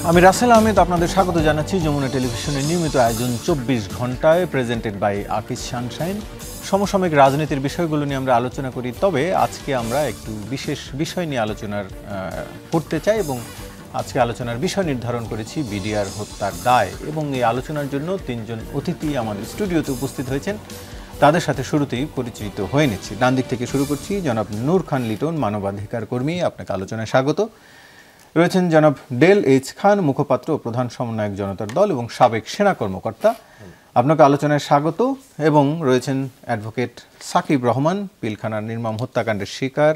আমি রাসেল আহমেদ আপনাদের স্বাগত জানাচ্ছি যমুনা টেলিভিশনের নিয়মিত আয়োজন ২৪ ঘন্টায় প্রেজেন্টেড বাই আকিজ সানশাইন। সমসাময়িক রাজনীতির বিষয়গুলো নিয়ে আমরা আলোচনা করি, তবে আজকে আমরা একটু বিশেষ বিষয় নিয়ে আলোচনা করতে চাই এবং আজকে আলোচনার বিষয় নির্ধারণ করেছি বিডিআর হত্যার দায়। এবং এই আলোচনার জন্য তিনজন অতিথি আমাদের স্টুডিওতে উপস্থিত হয়েছেন, তাদের সাথে শুরুতেই পরিচিত হয়ে নিচ্ছি। ডান দিক থেকে শুরু করছি, জনাব নূর খান লিটন, মানবাধিকার কর্মী, আপনাকে আলোচনায় স্বাগত। রয়েছেন জনাব ডেল এইচ খান, মুখপাত্র ও প্রধান সমন্বয়ক জনতার দল এবং সাবেক সেনা কর্মকর্তা, আপনাকে আলোচনায় স্বাগত। এবং রয়েছেন অ্যাডভোকেট সাকিব রহমান, পিলখানার নির্মম হত্যাকাণ্ডের শিকার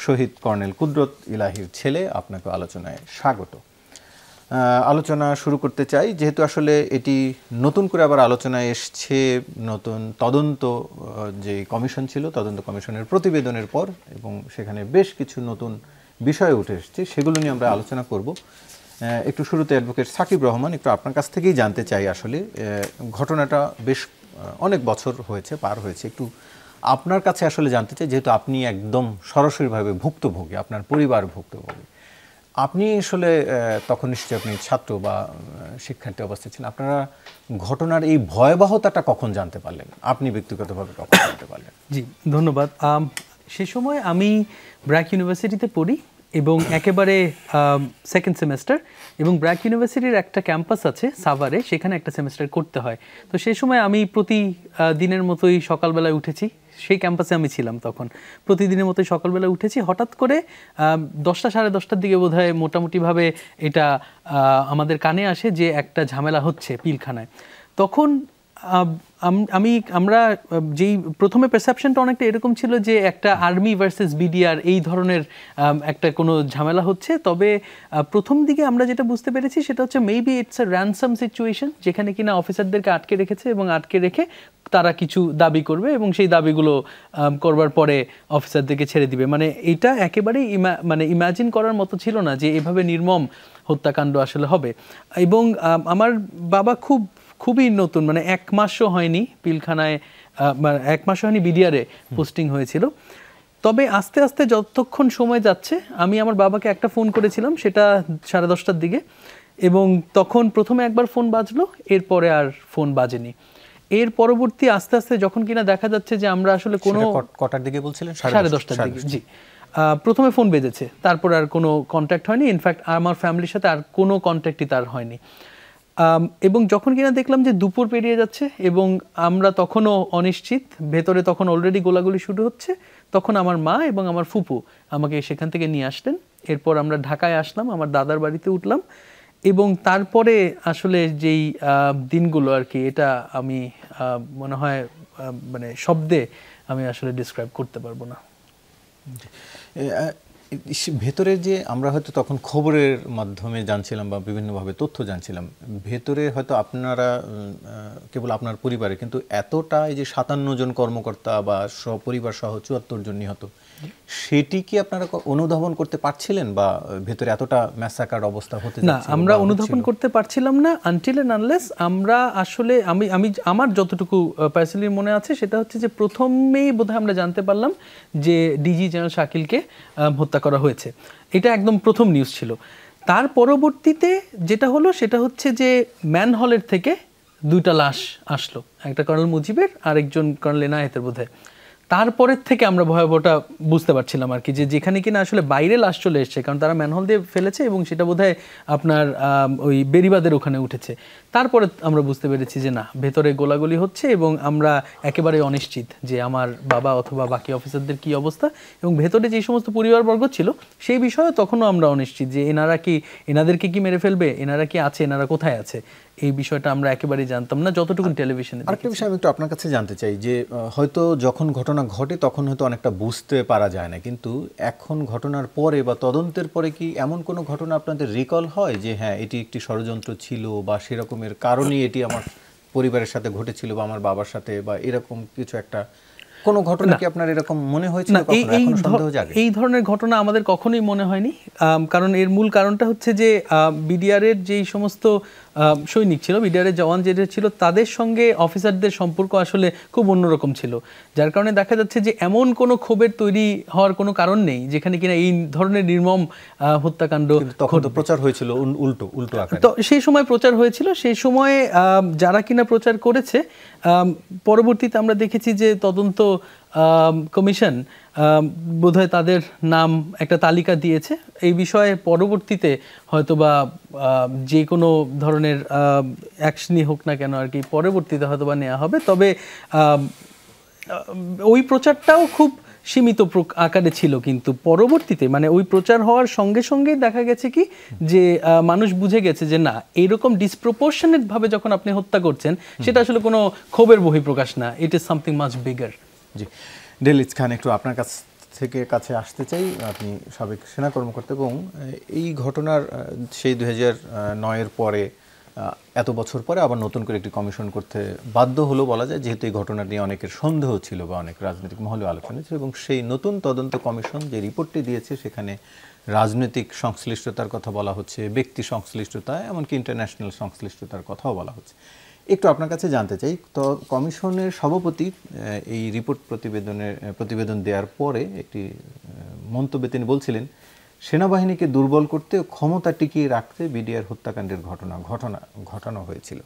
শহীদ কর্নেল কুদরত ইলাহির ছেলে, আপনাকে আলোচনায় স্বাগত। আলোচনা শুরু করতে চাই, যেহেতু আসলে এটি নতুন করে আবার আলোচনায় এসছে, নতুন তদন্ত যে কমিশন ছিল, তদন্ত কমিশনের প্রতিবেদনের পর, এবং সেখানে বেশ কিছু নতুন বিষয় উঠে এসছে, সেগুলো নিয়ে আমরা আলোচনা করব। একটু শুরুতে অ্যাডভোকেট সাকিব রহমান, একটু আপনার কাছ থেকেই জানতে চাই, আসলে ঘটনাটা বেশ অনেক বছর হয়েছে, পার হয়েছে, একটু আপনার কাছে আসলে জানতে চাই, যেহেতু আপনি একদম সরাসরিভাবে ভুক্তভোগী, আপনার পরিবার ভুক্তভোগী, আপনি আসলে তখন নিশ্চয়ই আপনি ছাত্র বা শিক্ষার্থী অবস্থায় ছিলেন, আপনারা ঘটনার এই ভয়াবহতাটা কখন জানতে পারলেন, আপনি ব্যক্তিগতভাবে কখন জানতে পারলেন? জি, ধন্যবাদ। সে সময় আমি ব্র্যাক ইউনিভার্সিটিতে পড়ি এবং একেবারে সেকেন্ড সেমেস্টার, এবং ব্র্যাক ইউনিভার্সিটির একটা ক্যাম্পাস আছে সাভারে, সেখানে একটা সেমেস্টার করতে হয়। তো সেই সময় আমি প্রতিদিনের মতোই সকালবেলায় উঠেছি, সেই ক্যাম্পাসে আমি ছিলাম তখন, প্রতিদিনের মতোই সকালবেলা উঠেছি। হঠাৎ করে 10টা সাড়ে 10টার দিকে বোধহয় মোটামুটিভাবে এটা আমাদের কানে আসে যে একটা ঝামেলা হচ্ছে পিলখানায়। তখন আমরা যেই প্রথমে পারসেপশনটা অনেকটা এরকম ছিল যে একটা আর্মি ভার্সেস বিডিআর এই ধরনের একটা কোনো ঝামেলা হচ্ছে। তবে প্রথম দিকে আমরা যেটা বুঝতে পেরেছি সেটা হচ্ছে maybe it's a ransom situation, যেখানে কিনা অফিসারদেরকে আটকে রেখেছে এবং আটকে রেখে তারা কিছু দাবি করবে এবং সেই দাবিগুলো করবার পরে অফিসারদেরকে ছেড়ে দিবে। মানে এটা একেবারেই ইমাজিন করার মতো ছিল না যে এভাবে নির্মম হত্যাকাণ্ড আসলে হবে। এবং আমার বাবা খুবই নতুন, মানে 1 মাসও হয়নি পিলখানায়, 1 মাসও হয়নি বিডিআরে পোস্টিং হয়েছিল। তবে আস্তে আস্তে যতক্ষণ সময় যাচ্ছে, আমি আমার বাবাকে একটা ফোন করেছিলাম, সেটা সাড়ে 10টার দিকে, এবং তখন প্রথমে একবার ফোন বাজলো, এরপরে আর ফোন বাজেনি। এর পরবর্তী আস্তে আস্তে যখন কিনা দেখা যাচ্ছে যে আমরা আসলে কোনো কটার দিকে বলছিলেন? সাড়ে 10টার দিকে। জি, প্রথমে ফোন বেজেছে, তারপর আর কোনো কন্ট্যাক্ট হয়নি। ইনফ্যাক্ট আমার ফ্যামিলির সাথে আর কোনো কন্ট্যাক্টই তার হয়নি। এবং যখন কিনা দেখলাম যে দুপুর পেরিয়ে যাচ্ছে এবং আমরা তখনও অনিশ্চিত, ভেতরে তখন অলরেডি গোলাগুলি শুরু হচ্ছে, তখন আমার মা এবং আমার ফুপু আমাকে সেখান থেকে নিয়ে আসলেন। এরপর আমরা ঢাকায় আসলাম, আমার দাদার বাড়িতে উঠলাম, এবং তারপরে আসলে যেই দিনগুলো আর কি, এটা আমি মনে হয় মানে শব্দে আমি আসলে ডিসক্রাইব করতে পারবো না। ভেতরে যে আমরা হয়তো তখন খবরের মাধ্যমে জানছিলাম বা বিভিন্নভাবে তথ্য জানছিলাম, ভেতরে হয়তো আপনারা কেবল আপনার পরিবারে, কিন্তু এতটা এই যে 57 জন কর্মকর্তা বা সপরিবার সহ 74 জন নিহত, সেটি কি আপনারা অনুধাবন করতে পারছিলেন, বা ভেতরে এতটা ম্যাসাকার অবস্থা হতে যাচ্ছে? না, আমরা অনুধাবন করতে পারছিলাম না আনটিল এন্ড আনলেস আমরা আসলে আমি আমার যতটুকু পার্সোনালি মনে আছে সেটা হচ্ছে যে প্রথমেই বোধহয় আমরা জানতে পারলাম যে ডিজি জেনারেল শাকিলকে হত্যা করা হয়েছে। এটা একদম প্রথম নিউজ ছিল। তার পরবর্তীতে যেটা হলো সেটা হচ্ছে যে ম্যানহলের থেকে 2টা লাশ আসলো, একটা কর্নেল মুজিবের আর একজন কর্নেল এনায়েতের বোধহয়। তারপরের থেকে আমরা ভয়াবহটা বুঝতে পারছিলাম আর কি, যে যেখানে কিনা আসলে বাইরে লাশ চলে এসছে, কারণ তারা ম্যানহোল দিয়ে ফেলেছে এবং সেটা বোধহয় আপনার ওই বেরিবাদের ওখানে উঠেছে। তারপরে আমরা বুঝতে পেরেছি যে না, ভেতরে গোলাগুলি হচ্ছে এবং আমরা একেবারে অনিশ্চিত যে আমার বাবা অথবা বাকি অফিসারদের কি অবস্থা, এবং ভেতরে যে সমস্ত পরিবারবর্গ ছিল সেই বিষয়ে তখনও আমরা অনিশ্চিত যে এনাদেরকে কি মেরে ফেলবে, এনারা কি আছে, এনারা কোথায় আছে, এই বিষয়টা আমরা একেবারেই জানতাম না যতটুকু টেলিভিশনে। আরেকটা বিষয় আমি একটু আপনার কাছে জানতে চাই, যে হয়তো যখন ঘটনা ঘটে তখন হয়তো অনেকটা বুঝতে পারা যায় না, কিন্তু এখন ঘটনার পরে বা তদন্তের পরে কি এমন কোনো ঘটনা আপনাদের রিকল হয় যে হ্যাঁ এটি একটি ষড়যন্ত্র ছিল বা সেরকমের কারণেই এটি আমার পরিবারের সাথে ঘটেছিল বা আমার বাবার সাথে, বা এরকম কিছু একটা কোনো ঘটনা কি আপনার এরকম মনে হয়েছিল? এই ধরনের ঘটনা আমাদের কখনোই মনে হয়নি, কারণ এর মূল কারণটা হচ্ছে যে বিডিআর এর যেই সমস্ত সৈনিক ছিল, বিডিআরের জওয়ান যেটা ছিল, তাদের সঙ্গে অফিসারদের সম্পর্ক আসলে খুব অন্যরকম ছিল, যার কারণে দেখা যাচ্ছে যে এমন কোনো ক্ষোভের তৈরি হওয়ার কোনো কারণ নেই যেখানে কিনা এই ধরনের নির্মম হত্যাকাণ্ড। তখন তো প্রচার হয়েছিল উল্টো উল্টো আকারে। তো সেই সময় প্রচার হয়েছিল, সেই সময়ে যারা কিনা প্রচার করেছে, পরবর্তীতে আমরা দেখেছি যে তদন্ত কমিশন বোধহয় তাদের নাম একটা তালিকা দিয়েছে এই বিষয়ে, পরবর্তীতে হয়তোবা যে কোনো ধরনের অ্যাকশনই হোক না কেন আর কি, পরবর্তীতে হয়তোবা নেওয়া হবে। তবে ওই প্রচারটাও খুব সীমিত আকারে ছিল, কিন্তু পরবর্তীতে মানে ওই প্রচার হওয়ার সঙ্গে সঙ্গেই দেখা গেছে কি যে মানুষ বুঝে গেছে যে না, এরকম ডিসপ্রপোর্শনেট ভাবে যখন আপনি হত্যা করছেন সেটা আসলে কোনো ক্ষোভের বহিঃপ্রকাশ না, it is something much bigger. জি, ডেলিজ খান, একটু আপনার কাছে আসতে চাই। আপনি সাবেক সেনা কর্মকর্তা এবং এই ঘটনার সেই 2009-এর পরে এত বছর পরে আবার নতুন করে একটি কমিশন করতে বাধ্য হলো বলা যায়, যেহেতু এই ঘটনা নিয়ে অনেকের সন্দেহ ছিল বা অনেক রাজনৈতিক মহলে আলোচনা ছিল, এবং সেই নতুন তদন্ত কমিশন যে রিপোর্টটি দিয়েছে সেখানে রাজনৈতিক সংশ্লিষ্টতার কথা বলা হচ্ছে, ব্যক্তি সংশ্লিষ্টতা, এমনকি ইন্টারন্যাশনাল সংশ্লিষ্টতার কথাও বলা হচ্ছে। একটু আপনার কাছে জানতে চাই, তো কমিশনের সভাপতি এই প্রতিবেদন দেওয়ার পরে একটি মন্তব্যে তিনি বলছিলেন, সেনাবাহিনীকে দুর্বল করতে, ক্ষমতা টিকিয়ে রাখতে বিডিআর হত্যাকাণ্ডের ঘটানো হয়েছিল।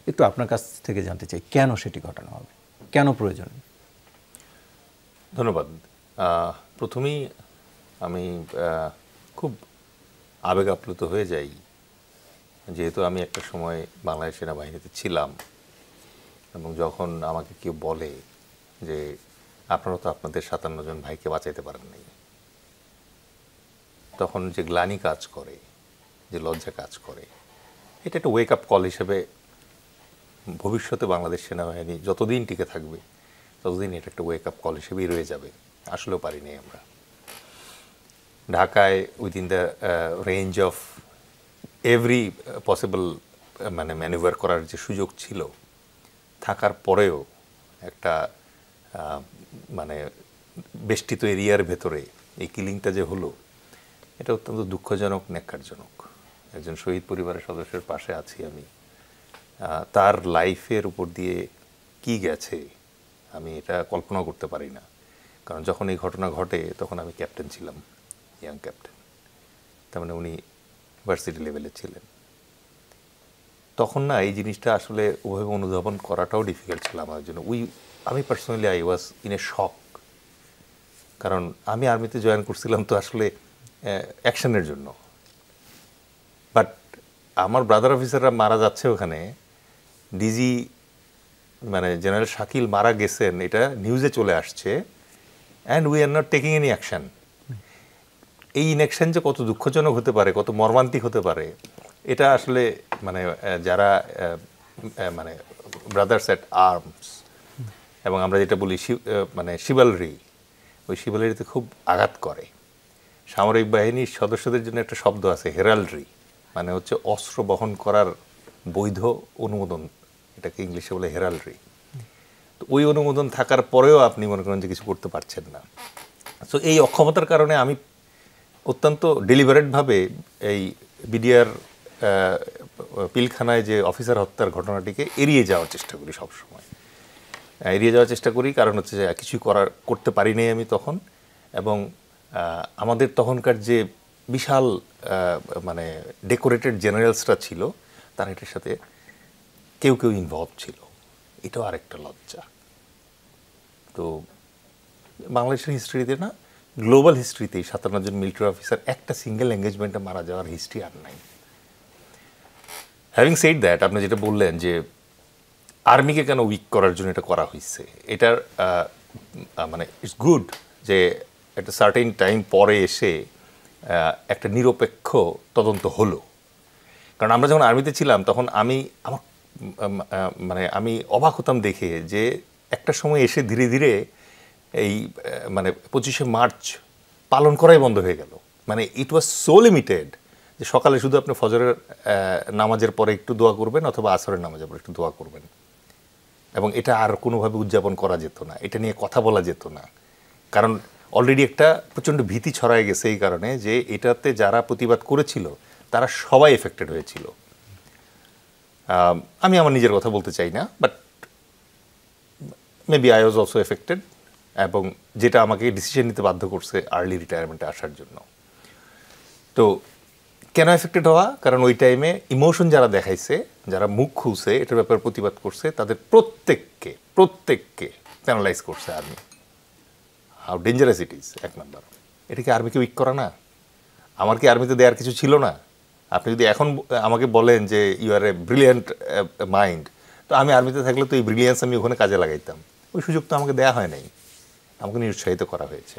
একটু আপনার কাছ থেকে জানতে চাই, কেন সেটি ঘটানো হবে, কেন প্রয়োজন? ধন্যবাদ। প্রথমেই আমি খুব আবেগ আপ্লুত হয়ে যাই, যেহেতু আমি একটা সময় বাংলাদেশ সেনাবাহিনীতে ছিলাম, এবং যখন আমাকে কেউ বলে যে আপনারা তো আপনাদের 57 জন ভাইকে বাঁচাইতে পারেন নাই, তখন যে গ্লানি কাজ করে, যে লজ্জা কাজ করে, এটা একটা ওয়েক আপ কল হিসেবে ভবিষ্যতে বাংলাদেশ সেনাবাহিনী যতদিন টিকে থাকবে ততদিন এটা একটা ওয়েক আপ কল হিসেবেই রয়ে যাবে। আসলেও পারিনি আমরা। ঢাকায় within the range of every possible মানে ম্যানুভার করার যে সুযোগ ছিল, থাকার পরেও একটা মানে বেষ্টিত এরিয়ার ভেতরে এই কিলিংটা যে হলো, এটা অত্যন্ত দুঃখজনক, ন্যাক্কারজনক। একজন শহীদ পরিবারের সদস্যের পাশে আছি আমি, তার লাইফের উপর দিয়ে কি গেছে আমি এটা কল্পনা করতে পারি না। কারণ যখন এই ঘটনা ঘটে তখন আমি ক্যাপ্টেন ছিলাম, ইয়াং ক্যাপ্টেন, তার মানে উনি ভার্সিটি লেভেলে ছিলেন। তখন না এই জিনিসটা আসলে ওভাবে অনুধাবন করাটাও ডিফিকাল্ট ছিল আমার জন্য। আমি personally I was in a shock, কারণ আমি আর্মিতে জয়েন করছিলাম তো আসলে অ্যাকশনের জন্য, বাট আমার ব্রাদার অফিসাররা মারা যাচ্ছে ওখানে, ডিজি মানে জেনারেল শাকিল মারা গেছেন, এটা নিউজে চলে আসছে, and we are not taking any action. এই ইনঅ্যাকশন যে কত দুঃখজনক হতে পারে, কত মর্মান্তিক হতে পারে, এটা আসলে মানে যারা মানে ব্রাদার্স অ্যাট আর্মস, এবং আমরা যেটা বলি মানে শিবালরি, ওই শিবালরিতে খুব আঘাত করে। সামরিক বাহিনীর সদস্যদের জন্য একটা শব্দ আছে, হেরাল্ড্রি, মানে হচ্ছে অস্ত্র বহন করার বৈধ অনুমোদন, এটাকে ইংলিশে বলে হেরাল্ড্রি। তো ওই অনুমোদন থাকার পরেও আপনি মনে করেন যে কিছু করতে পারছেন না। সো এই অক্ষমতার কারণে আমি অত্যন্ত ডেলিভারেটভাবে এই বিডিআর পিলখানায় যে অফিসার হত্যার ঘটনাটিকে এড়িয়ে যাওয়ার চেষ্টা করি, সবসময় এড়িয়ে যাওয়ার চেষ্টা করি। কারণ হচ্ছে যে কিছুই করতে পারি নাই আমি তখন, এবং আমাদের তখনকার যে বিশাল মানে ডেকোরেটেড জেনারেলসরা ছিল, তারা এটার সাথে কেউ কেউ ইনভলভ ছিল, এটাও আরেকটা লজ্জা। তো বাংলাদেশের হিস্ট্রিতে না, গ্লোবাল হিস্ট্রিতেই 57 জন মিলিটারি অফিসার একটা সিঙ্গেল এঙ্গেজমেন্টে মারা যাওয়ার হিস্ট্রি আর নাই। হ্যাভিং সেড দ্যাট, আপনি যেটা বললেন যে আর্মিকে কেন উইক করার জন্য এটা করা হয়েছে, এটার মানে ইটস গুড যে একটা সার্টেন টাইম পরে এসে একটা নিরপেক্ষ তদন্ত হলো। কারণ আমরা যখন আর্মিতে ছিলাম তখন আমি অবাক হতাম দেখে যে একটা সময় এসে ধীরে ধীরে এই মানে 25শে মার্চ পালন করাই বন্ধ হয়ে গেল। মানে ইট ওয়াজ সো লিমিটেড যে সকালে শুধু আপনি ফজরের নামাজের পরে একটু দোয়া করবেন অথবা আসরের নামাজের পরে একটু দোয়া করবেন, এবং এটা আর কোনোভাবে উদযাপন করা যেত না, এটা নিয়ে কথা বলা যেত না। কারণ অলরেডি একটা প্রচণ্ড ভীতি ছড়ায় গেছে এই কারণে যে এটাতে যারা প্রতিবাদ করেছিল তারা সবাই এফেক্টেড হয়েছিল। আমি আমার নিজের কথা বলতে চাই না, but maybe I was also affected, এবং যেটা আমাকে ডিসিশন নিতে বাধ্য করছে আর্লি রিটায়ারমেন্টে আসার জন্য। তো কেন এফেক্টেড হওয়া? কারণ ওই টাইমে ইমোশন যারা দেখাইছে, যারা মুখ খুলছে, এটার ব্যাপারে প্রতিবাদ করছে, তাদের প্রত্যেককে প্যানালাইজ করছে army. How dangerous it is, এক নাম্বার। এটা কি আর্মিকে উইক করা না? আমার কি আর্মিতে দেওয়ার কিছু ছিল না? আপনি যদি এখন আমাকে বলেন যে you are a brilliant mind, তো আমি আর্মিতে থাকলে তো এই ব্রিলিয়ান্স আমি ওখানে কাজে লাগাইতাম। ওই সুযোগ তো আমাকে দেওয়া হয় নাই, আমাকে নিরুৎসাহিত করা হয়েছে।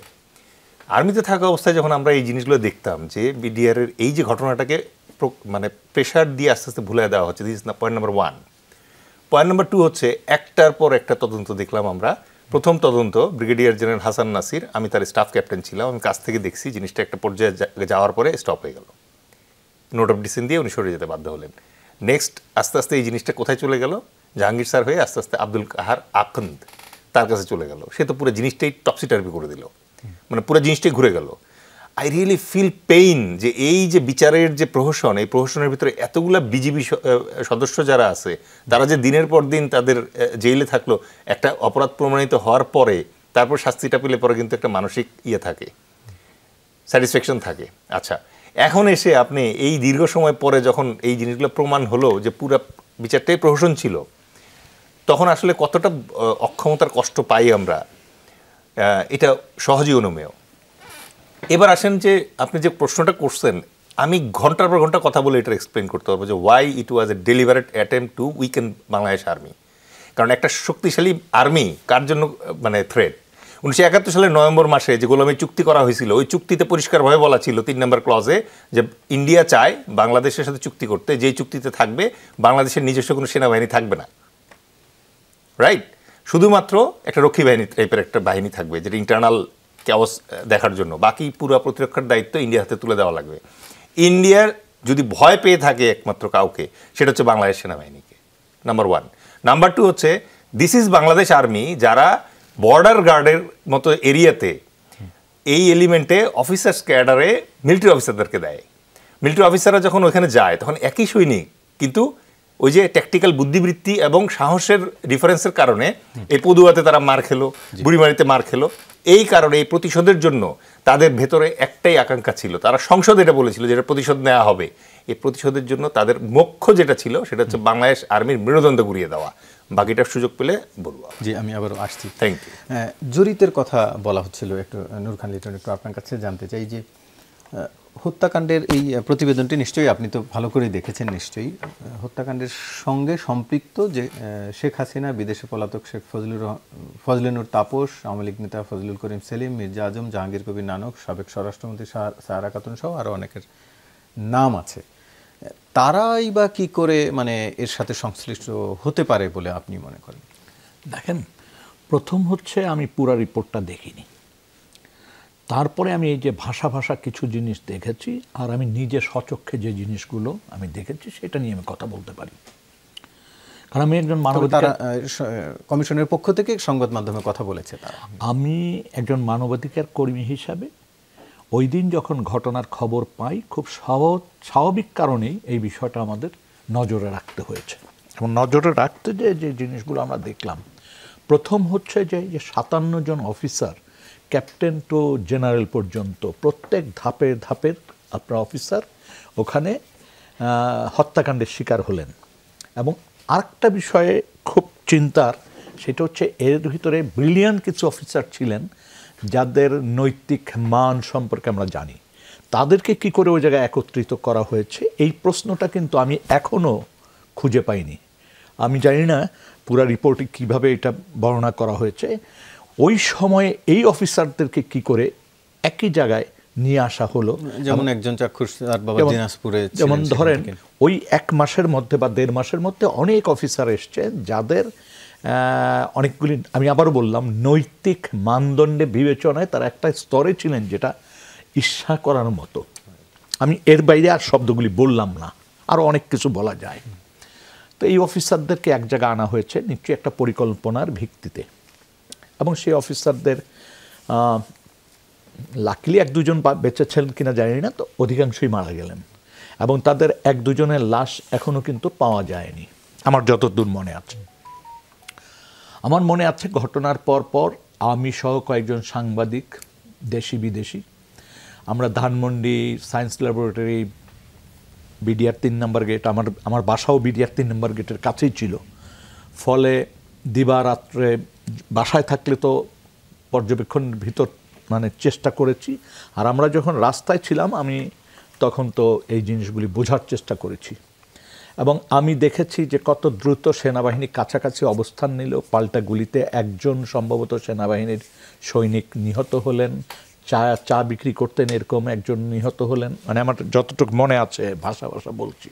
আর্মিতে থাকা অবস্থায় যখন আমরা এই জিনিসগুলো দেখতাম যে বিডিআরের এই যে ঘটনাটাকে মানে প্রেশার দিয়ে আস্তে আস্তে ভুলে দেওয়া হচ্ছে, দিস ইজ না পয়েন্ট নাম্বার 1। পয়েন্ট নাম্বার 2 হচ্ছে একটার পর একটা তদন্ত দেখলাম আমরা। প্রথম তদন্ত ব্রিগেডিয়ার জেনারেল হাসান নাসির, আমি তার স্টাফ ক্যাপ্টেন ছিলাম, আমি কাছ থেকে দেখছি জিনিসটা একটা পর্যায়ে যাওয়ার পরে স্টপ হয়ে গেল, নোট অফ ডিসেন দিয়ে উনি সরে যেতে বাধ্য হলেন। নেক্সট আস্তে আস্তে এই জিনিসটা কোথায় চলে গেল? জাহাঙ্গীর স্যার হয়ে আস্তে আস্তে আব্দুল কাহার আকন্দ তার কাছে চলে গেল। সে তো পুরো জিনিসটাই টপসি-টার্ভি করে দিল, মানে পুরো জিনিসটাই ঘুরে গেল। আই রিয়েলি ফিল পেইন যে এই যে বিচারের যে প্রহসন, এই প্রহসনের ভিতরে এতগুলা বিজিবি সদস্য যারা আছে, তারা যে দিনের পর দিন তাদের জেইলে থাকলো, একটা অপরাধ প্রমাণিত হওয়ার পরে তারপর শাস্তিটা পেলে পরে কিন্তু একটা মানসিক ইয়ে থাকে, স্যাটিসফ্যাকশন থাকে। আচ্ছা, এখন এসে আপনি এই দীর্ঘ সময় পরে যখন এই জিনিসগুলো প্রমাণ হলো যে পুরো বিচারটাই প্রহসন ছিল, তখন আসলে কতটা অক্ষমতার কষ্ট পাই আমরা, এটা সহজেই অনুমেয়। এবার আসেন যে আপনি যে প্রশ্নটা করছেন, আমি ঘন্টার পর ঘন্টা কথা বলে এটা এক্সপ্লেন করতে পারবো যে why it was A delivered attempt two weaken Bangladesh army. কারণ একটা শক্তিশালী আর্মি কার জন্য মানে থ্রেট? 1971 সালের নভেম্বর মাসে যে গোলামি চুক্তি করা হয়েছিল, ওই চুক্তিতে পরিষ্কারভাবে বলা ছিল 3 নম্বর ক্লজে যে ইন্ডিয়া চায় বাংলাদেশের সাথে চুক্তি করতে, যেই চুক্তিতে থাকবে বাংলাদেশের নিজস্ব কোনো সেনাবাহিনী থাকবে না, রাইট? শুধুমাত্র একটা রক্ষী বাহিনী টাইপের একটা বাহিনী থাকবে, যেটা ইন্টারনাল ক্যাওস দেখার জন্য, বাকি পুরো প্রতিরক্ষার দায়িত্ব ইন্ডিয়ার হাতে তুলে দেওয়া লাগবে। ইন্ডিয়ার যদি ভয় পেয়ে থাকে একমাত্র কাউকে, সেটা হচ্ছে বাংলাদেশ সেনাবাহিনীকে, নাম্বার 1। নাম্বার 2 হচ্ছে দিস ইজ বাংলাদেশ আর্মি, যারা বর্ডার গার্ডের মতো এরিয়াতে এই এলিমেন্টে অফিসার্স ক্যাডারে মিলিটারি অফিসারদেরকে দেয়। মিলিটারি অফিসাররা যখন ওখানে যায় তখন একই সৈনিক, কিন্তু ওই যে ট্যাকটিক্যাল বুদ্ধিবৃত্তি এবং সাহসের ডিফারেন্সের কারণে এই পদুয়াতে তারা মার খেলো, বুড়িমারিতে মার খেলো। এই কারণে এই প্রতিশোধের জন্য তাদের ভেতরে একটাই আকাঙ্ক্ষা ছিল, তারা সংসদে এটা বলেছিল যে এটা প্রতিশোধ নেওয়া হবে। এই প্রতিশোধের জন্য তাদের মুখ্য যেটা ছিল সেটা হচ্ছে বাংলাদেশ আর্মির মেরুদণ্ড ঘুরিয়ে দেওয়া। বাকিটার সুযোগ পেলে বলবো। জি, আমি আবারও আসছি। Thank you. জড়িতের কথা বলা হচ্ছিল, একটু নূর খান লিটন, একটু আপনার কাছে জানতে চাই যে হত্যাকাণ্ডের এই প্রতিবেদনটি নিশ্চয়ই আপনি তো ভালো করেই দেখেছেন, নিশ্চয়ই হত্যাকাণ্ডের সঙ্গে সম্পৃক্ত যে শেখ হাসিনা, বিদেশে পলাতক শেখ ফজলুর তাপস, আওয়ামী লীগ নেতা ফজলুল করিম সেলিম, মির্জা আজম, জাহাঙ্গীর কবির নানক, সাবেক স্বরাষ্ট্রমন্ত্রী সাহারা খাতুন সহ আরও অনেকের নাম আছে। তারাই বা কি করে মানে এর সাথে সংশ্লিষ্ট হতে পারে বলে আপনি মনে করেন? দেখেন, প্রথম হচ্ছে আমি পুরা রিপোর্টটা দেখিনি, তারপরে আমি এই যে ভাষা কিছু জিনিস দেখেছি, আর আমি নিজে স্বচক্ষে যে জিনিসগুলো আমি দেখেছি সেটা নিয়ে আমি কথা বলতে পারি। কারণ আমি একজন মানবাধিকার কমিশনের পক্ষ থেকে সংবাদ মাধ্যমে কথা বলেছে তারা। আমি একজন মানবাধিকার কর্মী হিসাবে ওই দিন যখন ঘটনার খবর পাই, খুব স্বাভাবিক কারণেই এই বিষয়টা আমাদের নজরে রাখতে হয়েছে। এবং নজরে রাখতে যে জিনিসগুলো আমরা দেখলাম, প্রথম হচ্ছে যে 57 জন অফিসার, ক্যাপ্টেন টু জেনারেল পর্যন্ত প্রত্যেক ধাপের আপনার অফিসার ওখানে হত্যাকাণ্ডের শিকার হলেন। এবং আরেকটা বিষয়ে খুব চিন্তার, সেটা হচ্ছে এর ভিতরে ব্রিলিয়ান্ট কিছু অফিসার ছিলেন যাদের নৈতিক মান সম্পর্কে আমরা জানি। তাদেরকে কি করে ওই জায়গায় একত্রিত করা হয়েছে, এই প্রশ্নটা কিন্তু আমি এখনও খুঁজে পাইনি। আমি জানি না পুরা রিপোর্টে কিভাবে এটা বর্ণনা করা হয়েছে। ওই সময়ে এই অফিসারদেরকে কি করে একই জায়গায় নিয়ে আসা হলো, যেমন একজন চাক্ষুষদার বাবা দিনাজপুরে, যেমন ধরেন ওই 1 মাসের মধ্যে বা 1.5 মাসের মধ্যে অনেক অফিসার এসছেন যাদের অনেকগুলি, আমি আবারও বললাম, নৈতিক মানদণ্ডে বিবেচনায় তারা একটা স্তরে ছিলেন যেটা ঈর্ষা করার মতো। আমি এর বাইরে আর শব্দগুলি বললাম না, আরও অনেক কিছু বলা যায়। তো এই অফিসারদেরকে এক জায়গায় আনা হয়েছে নিশ্চয়ই একটা পরিকল্পনার ভিত্তিতে, এবং সেই অফিসারদের লাকিলি 1-2 জন বেঁচেছেন কিনা জানি না, তো অধিকাংশই মারা গেলেন। এবং তাদের 1-2 জনের লাশ এখনও কিন্তু পাওয়া যায়নি। আমার যতদূর মনে আছে। আমার মনে আছে ঘটনার পর আমি সহ কয়েকজন সাংবাদিক দেশি বিদেশি আমরা ধানমন্ডি সায়েন্স ল্যাবরেটরি বিডিআর 3 নম্বর গেট, আমার বাসাও বিডিআর 3 নম্বর গেটের কাছেই ছিল, ফলে দিবারাত্রে বাসায় থাকলে তো পর্যবেক্ষণের ভিতর মানে চেষ্টা করেছি, আর আমরা যখন রাস্তায় ছিলাম আমি তখন তো এই জিনিসগুলি বোঝার চেষ্টা করেছি এবং আমি দেখেছি যে কত দ্রুত সেনাবাহিনী কাছাকাছি অবস্থান নিল, পাল্টা গুলিতে একজন সম্ভবত সেনাবাহিনীর সৈনিক নিহত হলেন, চা বিক্রি করতেন এরকম একজন নিহত হলেন, মানে আমার যতটুকু মনে আছে ভাষা বলছি।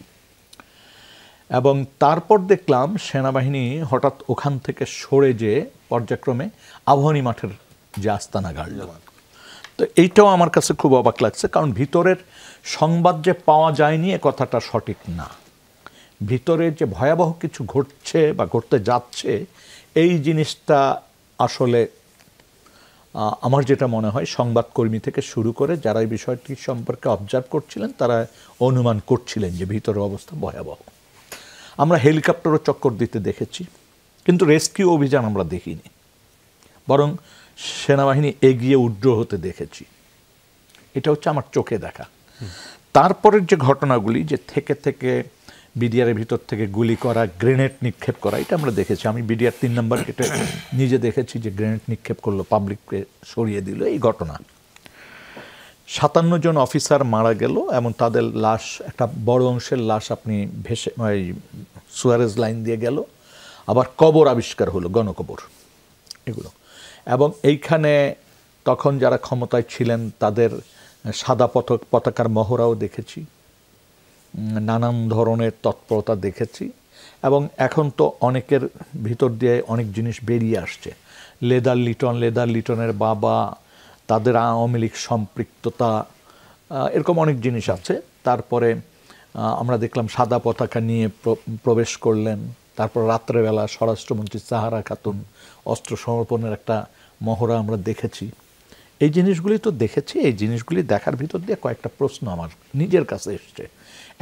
এবং তারপর দেখলাম সেনাবাহিনী হঠাৎ ওখান থেকে সরে যেয়ে পর্যায়ক্রমে আবাহনী মাঠের যে আস্তানা গাড়ল। তো এইটাও আমার কাছে খুব অবাক লাগছে, কারণ ভিতরের সংবাদ যে পাওয়া যায়নি এ কথাটা সঠিক না। ভিতরে যে ভয়াবহ কিছু ঘটছে বা ঘটতে যাচ্ছে এই জিনিসটা আসলে আমার যেটা মনে হয় সংবাদকর্মী থেকে শুরু করে যারা এই বিষয়টি সম্পর্কে অবজার্ভ করছিলেন তারা অনুমান করছিলেন যে ভিতরের অবস্থা ভয়াবহ। আমরা হেলিকপ্টারও চক্কর দিতে দেখেছি, কিন্তু রেস্কিউ অভিযান আমরা দেখিনি, বরং সেনাবাহিনী এগিয়ে উড্র হতে দেখেছি। এটা হচ্ছে আমার চোখে দেখা। তারপরের যে ঘটনাগুলি যে থেকে বিডিআরের ভিতর থেকে গুলি করা, গ্রেনেড নিক্ষেপ করা, এটা আমরা দেখেছি। আমি বিডিআর 3 নম্বর গেটে নিজে দেখেছি যে গ্রেনেড নিক্ষেপ করলো, পাবলিককে সরিয়ে দিল। এই ঘটনা 57 জন অফিসার মারা গেল এবং তাদের লাশ, একটা বড় অংশের লাশ আপনি ভেসে সুয়ারেজ লাইন দিয়ে গেল, আবার কবর আবিষ্কার হলো, গণকবর এগুলো। এবং এইখানে তখন যারা ক্ষমতায় ছিলেন তাদের সাদা পতাকার মহড়াও দেখেছি, নানান ধরনের তৎপরতা দেখেছি। এবং এখন তো অনেকের ভিতর দিয়ে অনেক জিনিস বেরিয়ে আসছে, লেদার লিটনের বাবা, তাদের আওয়ামী লীগ সম্পৃক্ততা, এরকম অনেক জিনিস আছে। তারপরে আমরা দেখলাম সাদা পতাকা নিয়ে প্রবেশ করলেন। তারপর রাত্রেবেলা স্বরাষ্ট্রমন্ত্রী সাহারা খাতুন অস্ত্র সমর্পণের একটা মহড়া আমরা দেখেছি। এই জিনিসগুলি তো দেখেছি। এই জিনিসগুলি দেখার ভিতর দিয়ে কয়েকটা প্রশ্ন আমার নিজের কাছে এসছে।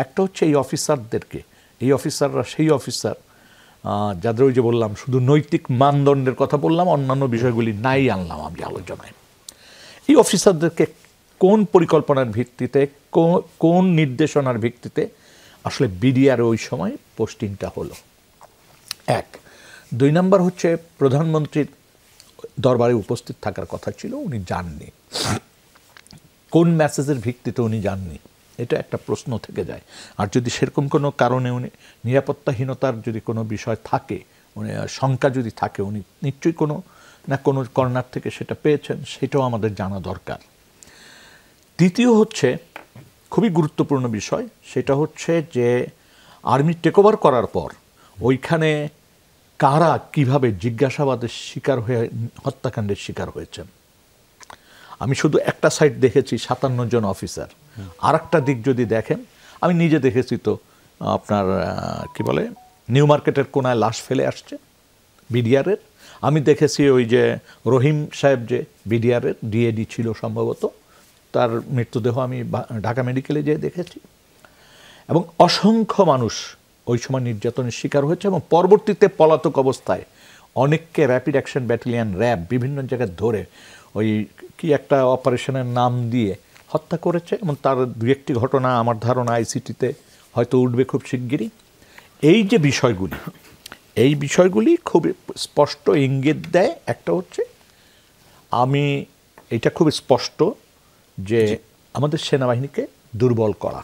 একটা হচ্ছে এই অফিসারদেরকে, এই অফিসাররা সেই অফিসার যাদের ওই যে বললাম শুধু নৈতিক মানদণ্ডের কথা বললাম, অন্যান্য বিষয়গুলি নাই আনলাম আমি আলোচনায়। এই অফিসারদেরকে কোন পরিকল্পনার ভিত্তিতে, কোন নির্দেশনার ভিত্তিতে আসলে বিডিআর ওই সময় পোস্টিংটা হলো? 1। 2 নম্বর হচ্ছে প্রধানমন্ত্রীর দরবারে উপস্থিত থাকার কথা ছিল, উনি যাননি। কোন মেসেজের ভিত্তিতে উনি যাননি, এটা একটা প্রশ্ন থেকে যায়। আর যদি সেরকম কোনো কারণে উনি নিরাপত্তাহীনতার যদি কোনো বিষয় থাকে, শঙ্কা যদি থাকে, উনি নিশ্চয়ই কোনো না কোনো কর্নার থেকে সেটা পেয়েছেন, সেটাও আমাদের জানা দরকার। দ্বিতীয় হচ্ছে খুবই গুরুত্বপূর্ণ বিষয়, সেটা হচ্ছে যে আর্মি টেকওভার করার পর ওইখানে কারা কিভাবে জিজ্ঞাসাবাদের শিকার হয়ে হত্যাকাণ্ডের শিকার হয়েছেন। আমি শুধু একটা সাইড দেখেছি 57 জন অফিসার, আর একটা দিক যদি দেখেন, আমি নিজে দেখেছি তো আপনার কি বলে নিউ মার্কেটের কোনায় লাশ ফেলে আসছে বিডিআরের। আমি দেখেছি ওই যে রহিম সাহেব যে বিডিআরের ডিএডি ছিল সম্ভবত, তার মৃতদেহ আমি ঢাকা মেডিকেলে যেয়ে দেখেছি। এবং অসংখ্য মানুষ ওই সময় নির্যাতনের শিকার হয়েছে এবং পরবর্তীতে পলাতক অবস্থায় অনেককে র্যাপিড অ্যাকশন ব্যাটালিয়ন র্যাব বিভিন্ন জায়গায় ধরে ওই কি একটা অপারেশনের নাম দিয়ে হত্যা করেছে। এবং তার 2-1টি ঘটনা আমার ধারণা আইসিটিতে হয়তো উঠবে খুব শিগগিরই। এই যে বিষয়গুলি, এই বিষয়গুলি খুব স্পষ্ট ইঙ্গিত দেয়। একটা হচ্ছে আমি এটা খুব স্পষ্ট যে আমাদের সেনাবাহিনীকে দুর্বল করা,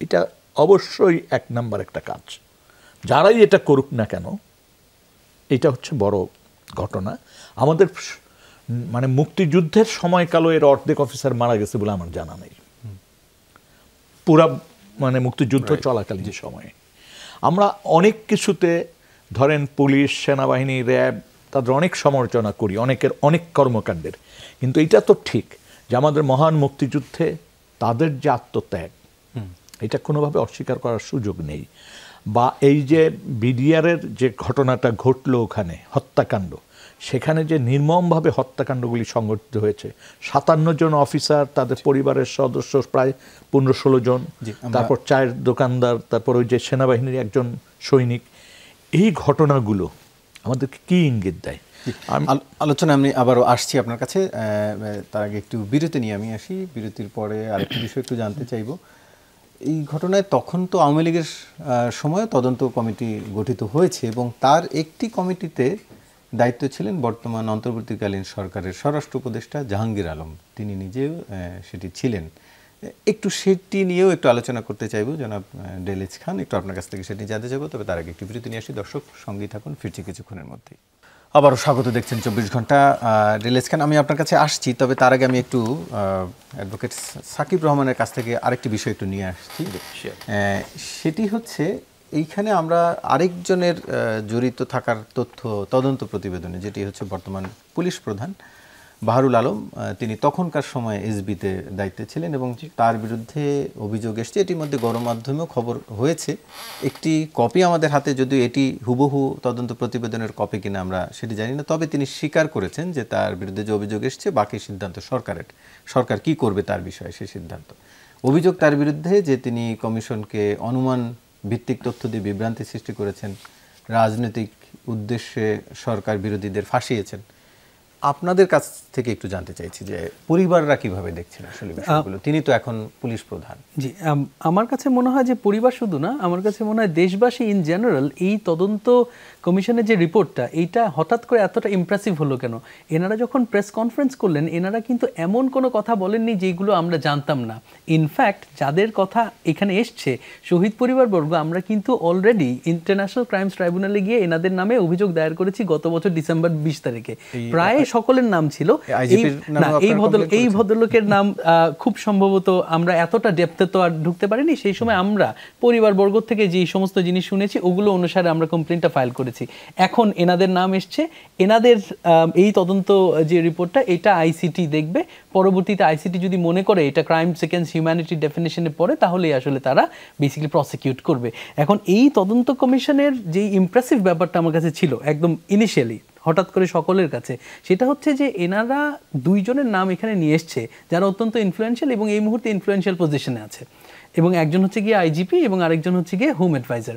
এটা অবশ্যই 1 নাম্বার একটা কাজ। যারাই এটা করুক না কেন, এটা হচ্ছে বড় ঘটনা। আমাদের মানে মুক্তিযুদ্ধের সময়কালও এর অর্ধেক অফিসার মারা গেছে বলে আমার জানা নেই, পুরা মানে মুক্তিযুদ্ধ চলাকালীন সময়ে। আমরা অনেক কিছুতে ধরেন পুলিশ, সেনাবাহিনী, র্যাব, তাদের অনেক সমালোচনা করি, অনেকের অনেক কর্মকাণ্ডের, কিন্তু এটা তো ঠিক যে আমাদের মহান মুক্তিযুদ্ধে তাদের যে আত্মত্যাগ, এটা কোনোভাবে অস্বীকার করার সুযোগ নেই। বা এই যে বিডিআরের যে ঘটনাটা ঘটলো ওখানে হত্যাকাণ্ড, সেখানে যে নির্মমভাবে হত্যাকাণ্ডগুলি সংঘটিত হয়েছে, 57 জন অফিসার, তাদের পরিবারের সদস্য প্রায় 15-16 জন, তারপর চায়ের দোকানদার, তারপর ওই যে সেনাবাহিনীর একজন সৈনিক, এই ঘটনাগুলো আমাদেরকে কি ইঙ্গিত দেয়? আলোচনা আমি আবারও আসছি আপনার কাছে, তার আগে একটু বিরতি নিয়ে আমি আসি। বিরতির পরে আরেকটি বিষয় একটু জানতে চাইব। এই ঘটনায় তখন তো আওয়ামী লীগের সময় তদন্ত কমিটি গঠিত হয়েছে এবং তার একটি কমিটিতে দায়িত্ব ছিলেন বর্তমান অন্তর্বর্তীকালীন সরকারের স্বরাষ্ট্র উপদেষ্টা জাহাঙ্গীর আলম, তিনি নিজেও সেটি ছিলেন। একটু সেটি নিয়েও একটু আলোচনা করতে চাইব জনাব ডেলিজ খান, একটু আপনার কাছ থেকে সেটি জানতে চাইব। তবে তার আগে একটু বিরতি নিয়ে আসি। দর্শক সঙ্গেই থাকুন, ফিরছি কিছুক্ষণের মধ্যেই। আবারও স্বাগত, দেখছেন 24 ঘন্টা। ডেলিজ খান, আমি আপনার কাছে আসছি, তবে তার আগে আমি একটু অ্যাডভোকেট সাকিব রহমানের কাছ থেকে আরেকটি বিষয় একটু নিয়ে আসছি। সেটি হচ্ছে এইখানে আমরা আরেকজনের জড়িত থাকার তথ্য তদন্ত প্রতিবেদনে, যেটি হচ্ছে বর্তমান পুলিশ প্রধান বাহারুল আলম, তিনি তখনকার সময় এসবিতে দায়িত্বে ছিলেন এবং তার বিরুদ্ধে অভিযোগ এসছে। এটির মধ্যে গণমাধ্যমেও খবর হয়েছে। একটি কপি আমাদের হাতে, যদিও এটি হুবহু তদন্ত প্রতিবেদনের কপি কিনা আমরা সেটি জানি না, তবে তিনি স্বীকার করেছেন যে তার বিরুদ্ধে যে অভিযোগ এসছে বাকি সিদ্ধান্ত সরকারের, সরকার কি করবে তার বিষয়ে সেই সিদ্ধান্ত। অভিযোগ তার বিরুদ্ধে যে তিনি কমিশনকে অনুমান ভিত্তিক তথ্য দিয়ে বিভ্রান্তি সৃষ্টি করেছেন, রাজনৈতিক উদ্দেশ্যে সরকার বিরোধীদের ফাঁসিয়েছেন। আপনাদের কাছ থেকে একটু জানতে চাইছি যে পরিবাররা কিভাবে দেখছেন আসলে বিষয়গুলো, তিনি তো এখন পুলিশ প্রধান। জি, আমার কাছে মনে হয় যে পরিবার শুধু না, আমার কাছে মনে হয় দেশবাসী ইন জেনারেল এই তদন্ত কমিশনের যে রিপোর্টটা, এইটা হঠাৎ করে এতটা ইমপ্রেসিভ হলো কেন? এনারা যখন প্রেস কনফারেন্স করলেন, এনারা কিন্তু এমন কোনো কথা বলেননি যেগুলো আমরা জানতাম না। ইনফ্যাক্ট যাদের কথা এখানে এসছে শহীদ পরিবারবর্গ, আমরা কিন্তু অলরেডি ইন্টারন্যাশনাল ক্রাইমস ট্রাইব্যুনালে গিয়ে এনাদের নামে অভিযোগ দায়ের করেছি গত বছর ডিসেম্বর 20 তারিখে। প্রায় সকলের নাম ছিল। এই ভদ্রলোকের নাম খুব সম্ভবত আমরা এতটা ডেপথে তো আর ঢুকতে পারিনি। সেই সময় আমরা পরিবারবর্গ থেকে যে সমস্ত জিনিস শুনেছি ওগুলো অনুসারে আমরা কমপ্লেনটা ফাইল করেছি। এখন এনাদের নাম এসছে, এনাদের এই তদন্ত যে রিপোর্টটা, এটা আইসিটি দেখবে। পরবর্তীতে আইসিটি যদি মনে করে এটা ক্রাইম সেকেন্ডস হিউম্যানিটি ডেফিনেশনে পড়ে, তাহলেই আসলে তারা বেসিক্যালি প্রসিকিউট করবে। এখন এই তদন্ত কমিশনের যে ইমপ্রেসিভ ব্যাপারটা আমার কাছে ছিল একদম ইনিশিয়ালি, হঠাৎ করে সকলের কাছে, সেটা হচ্ছে যে এনারা দুইজনের নাম এখানে নিয়ে এসছে যারা অত্যন্ত ইনফ্লুয়েন্সিয়াল এবং এই মুহূর্তে ইনফ্লুয়েন্সিয়াল পজিশনে আছে। এবং একজন হচ্ছে গিয়ে আইজিপি এবং আরেকজন হচ্ছে গিয়ে home adviser.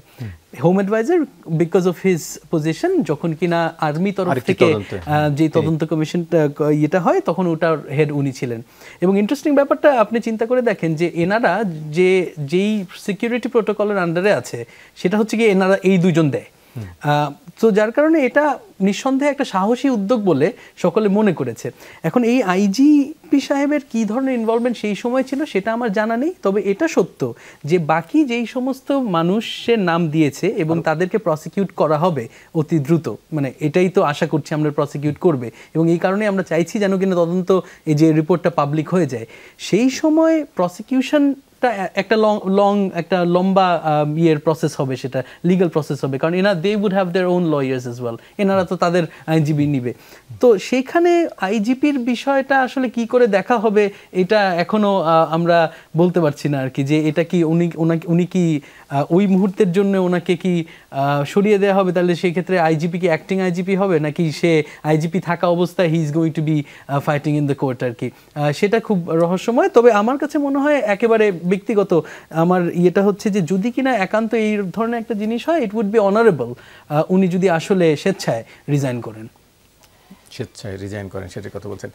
Home adviser because of his position, যখন কিনা আর্মি তরফ থেকে যে তদন্ত কমিশনটা ইয়েটা হয় তখন ওটার হেড উনি ছিলেন। এবং ইন্টারেস্টিং ব্যাপারটা আপনি চিন্তা করে দেখেন যে এনারা যেই সিকিউরিটি প্রোটোকলের আন্ডারে আছে সেটা হচ্ছে গিয়ে এনারা এই দুজন দেয়। তো যার কারণে এটা নিঃসন্দেহে একটা সাহসী উদ্যোগ বলে সকলে মনে করেছে। এখন এই আইজিপি সাহেবের কী ধরনের ইনভলভমেন্ট সেই সময় ছিল সেটা আমার জানা নেই, তবে এটা সত্য যে বাকি যেই সমস্ত মানুষের নাম দিয়েছে এবং তাদেরকে প্রসিকিউট করা হবে অতি দ্রুত, মানে এটাই তো আশা করছি আমরা, প্রসিকিউট করবে। এবং এই কারণে আমরা চাইছি যেন কিনা তদন্ত এই যে রিপোর্টটা পাবলিক হয়ে যায়। সেই সময় প্রসিকিউশন একটা লম্বা ইয়ের প্রসেস হবে, সেটা লিগাল প্রসেস হবে, কারণ they would have their own lawyers as well, এনারা তো তাদের আইনজীবী নিবে। তো সেইখানে আইজিপির বিষয়টা আসলে কি করে দেখা হবে এটা এখনো আমরা বলতে পারছি না আর কি, যে এটা কি উনি কি ওই মুহূর্তের জন্য ওনাকে কি সরিয়ে দেওয়া হবে, তাহলে সেই ক্ষেত্রে আইজিপি কি অ্যাক্টিং আইজিপি হবে, নাকি সে আইজিপি থাকা অবস্থায় he is going to be fighting in the court আর কি, সেটা খুব রহস্যময়। তবে আমার কাছে মনে হয় একেবারে ব্যক্তিগত আমার ইয়েটা হচ্ছে যে যদি কিনা একান্ত এই ধরনের একটা জিনিস হয়, ইট উড বি অনারেবল উনি যদি আসলে স্বেচ্ছায় রিজাইন করেন। স্বেচ্ছায় রিজাইন করেন সেটার কথা বলছেন।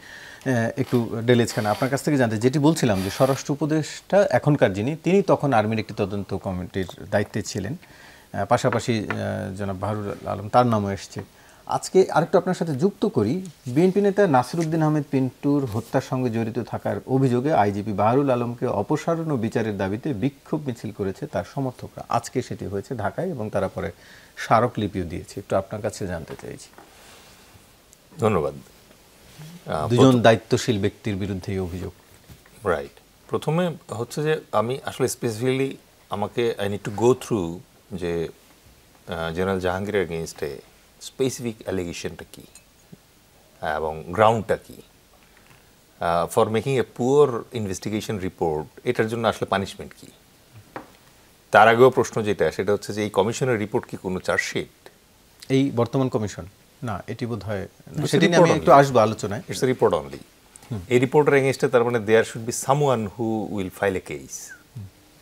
একটু ডেলিজ খান, আপনার কাছ থেকে জানতে, যেটি বলছিলাম যে স্বরাষ্ট্র উপদেষ্টা এখনকার তিনি তখন আর্মির একটি তদন্ত কমিটির দায়িত্বে ছিলেন, পাশাপাশি জনাব বাহারুল আলম তার নামও এসছে। আজকে আরেকটু আপনার সাথে যুক্ত করি, বিএনপি নেতা নাসিরউদ্দিন আহমেদ পিন্টুর হত্যার সঙ্গে জড়িত থাকার অভিযোগে আইজিপি বাহারুল আলমকে অপসারণ ও বিচারের দাবিতে বিক্ষোভ মিছিল করেছে তার সমর্থকরা। আজকে সেটি হয়েছে ঢাকায় এবং তারা পরে স্মারকলিপিও দিয়েছে। একটু আপনার কাছে জানতে চাইছি। ধন্যবাদ। দুজন দায়িত্বশীল ব্যক্তির বিরুদ্ধে এই অভিযোগ। রাইট, প্রথমে হচ্ছে যে আমি আসলে specifically I need to go through যে জেনারেল জাহাঙ্গীরের এগেইনস্টে স্পেসিফিক অ্যালিগেশনটা কী এবং গ্রাউন্ডটা কী for making a poor investigation report, এটার জন্য আসলে পানিশমেন্ট কী। তার আগেও প্রশ্ন যেটা, সেটা হচ্ছে যে এই কমিশনের রিপোর্ট কি কোনো চার্জশিট? এই বর্তমান কমিশন না, এটি বোধ হয় সেটি নিয়ে আমি একটু আসবো আলোচনায়। It's a report only. এই রিপোর্টের এগেইনস্টে তার মানে there should be someone who will file a case,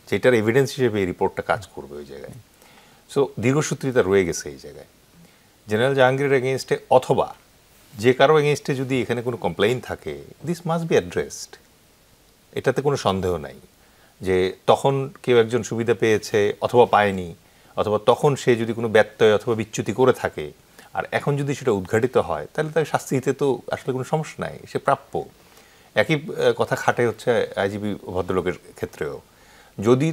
যেটার এভিডেন্স হিসেবে এই রিপোর্টটা কাজ করবে ওই জায়গায়। সো দীর্ঘসূত্রিতা রয়ে গেছে এই জায়গায়। জেনারেল জাহাঙ্গীরের এগেনস্টে অথবা যে কারো এগেনস্টে যদি এখানে কোনো কমপ্লেইন থাকে, দিস মাস্ট বি অ্যাড্রেসড। এটাতে কোনো সন্দেহ নাই যে তখন কেউ একজন সুবিধা পেয়েছে অথবা পায়নি, অথবা তখন সে যদি কোনো ব্যত্যয় অথবা বিচ্যুতি করে থাকে, আর এখন যদি সেটা উদ্ঘাটিত হয়, তাহলে তাকে শাস্তি দিতে তো আসলে কোনো সমস্যা নাই, সে প্রাপ্য। একই কথা খাটে হচ্ছে আইজিপি ভদ্রলোকের ক্ষেত্রেও। যদি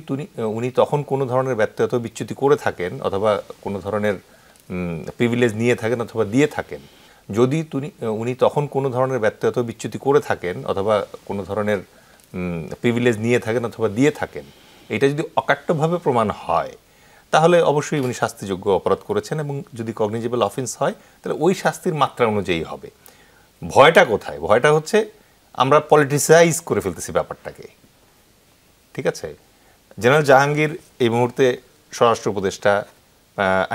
উনি তখন কোনো ধরনের ব্যত্যয় অথবা বিচ্যুতি করে থাকেন, অথবা কোনো ধরনের প্রিভিলেজ নিয়ে থাকেন অথবা দিয়ে থাকেন, যদি উনি তখন কোনো ধরনের ব্যত্যয় অথবা বিচ্যুতি করে থাকেন, অথবা কোনো ধরনের প্রিভিলেজ নিয়ে থাকেন অথবা দিয়ে থাকেন, এটা যদি অকাট্যভাবে প্রমাণ হয়, তাহলে অবশ্যই উনি শাস্তিযোগ্য অপরাধ করেছেন, এবং যদি কগনিজেবল অফেন্স হয় তাহলে ওই শাস্তির মাত্রা অনুযায়ী হবে। ভয়টা কোথায়? ভয়টা হচ্ছে আমরা পলিটিসাইজ করে ফেলতেছি ব্যাপারটাকে। ঠিক আছে, জেনারেল জাহাঙ্গীর এই মুহূর্তে স্বরাষ্ট্র উপদেষ্টা,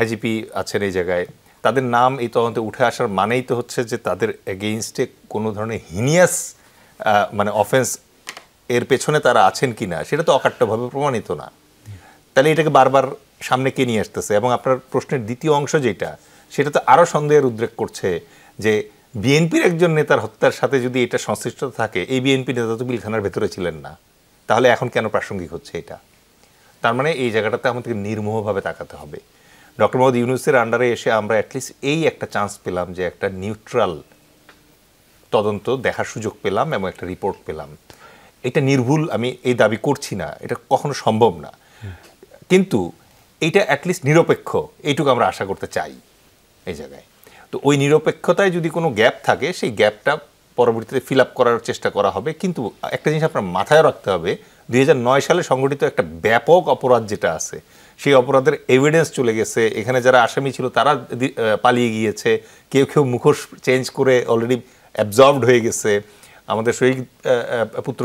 আইজিপি আছেন এই জায়গায়, তাদের নাম এই তদন্তে উঠে আসার মানেই তো হচ্ছে যে তাদের এগেইনস্টে কোনো ধরনের হিনিয়াস মানে অফেন্স এর পেছনে তারা আছেন কি না সেটা তো অকাট্যভাবে প্রমাণিত না। তাহলে এটাকে বারবার সামনে কে নিয়ে আসতেছে? এবং আপনার প্রশ্নের দ্বিতীয় অংশ যেটা, সেটা তো আরও সন্দেহের উদ্রেক করছে যে বিএনপির একজন নেতার হত্যার সাথে যদি এটা সংশ্লিষ্টতা থাকে, এই বিএনপি নেতা তো পিলখানার ভেতরে ছিলেন না, তাহলে এখন কেন প্রাসঙ্গিক হচ্ছে এটা? তার মানে এই জায়গাটাতে আমাদেরকে নির্মোহভাবে তাকাতে হবে। ডক্টর মোহাম্মদ ইউনূসের আন্ডারে এসে আমরা অ্যাটলিস্ট এই একটা চান্স পেলাম যে একটা নিউট্রাল তদন্ত দেখার সুযোগ পেলাম এবং একটা রিপোর্ট পেলাম। এটা নির্ভুল আমি এই দাবি করছি না, এটা কখনো সম্ভব না, কিন্তু এইটা অ্যাটলিস্ট নিরপেক্ষ, এইটুকু আমরা আশা করতে চাই এই জায়গায়। তো ওই নিরপেক্ষতায় যদি কোনো গ্যাপ থাকে, সেই গ্যাপটা পরবর্তীতে ফিল আপ করার চেষ্টা করা হবে। কিন্তু একটা জিনিস আপনার মাথায় রাখতে হবে, 2009 সালে সংগঠিত একটা ব্যাপক অপরাধ যেটা আছে, সেই অপরাধের এভিডেন্স চলে গেছে, এখানে যারা আসামি ছিল তারা পালিয়ে গিয়েছে, কেউ কেউ মুখোশ চেঞ্জ করে অলরেডি অ্যাবজর্বড হয়ে গেছে। আমাদের শহীদ পুত্র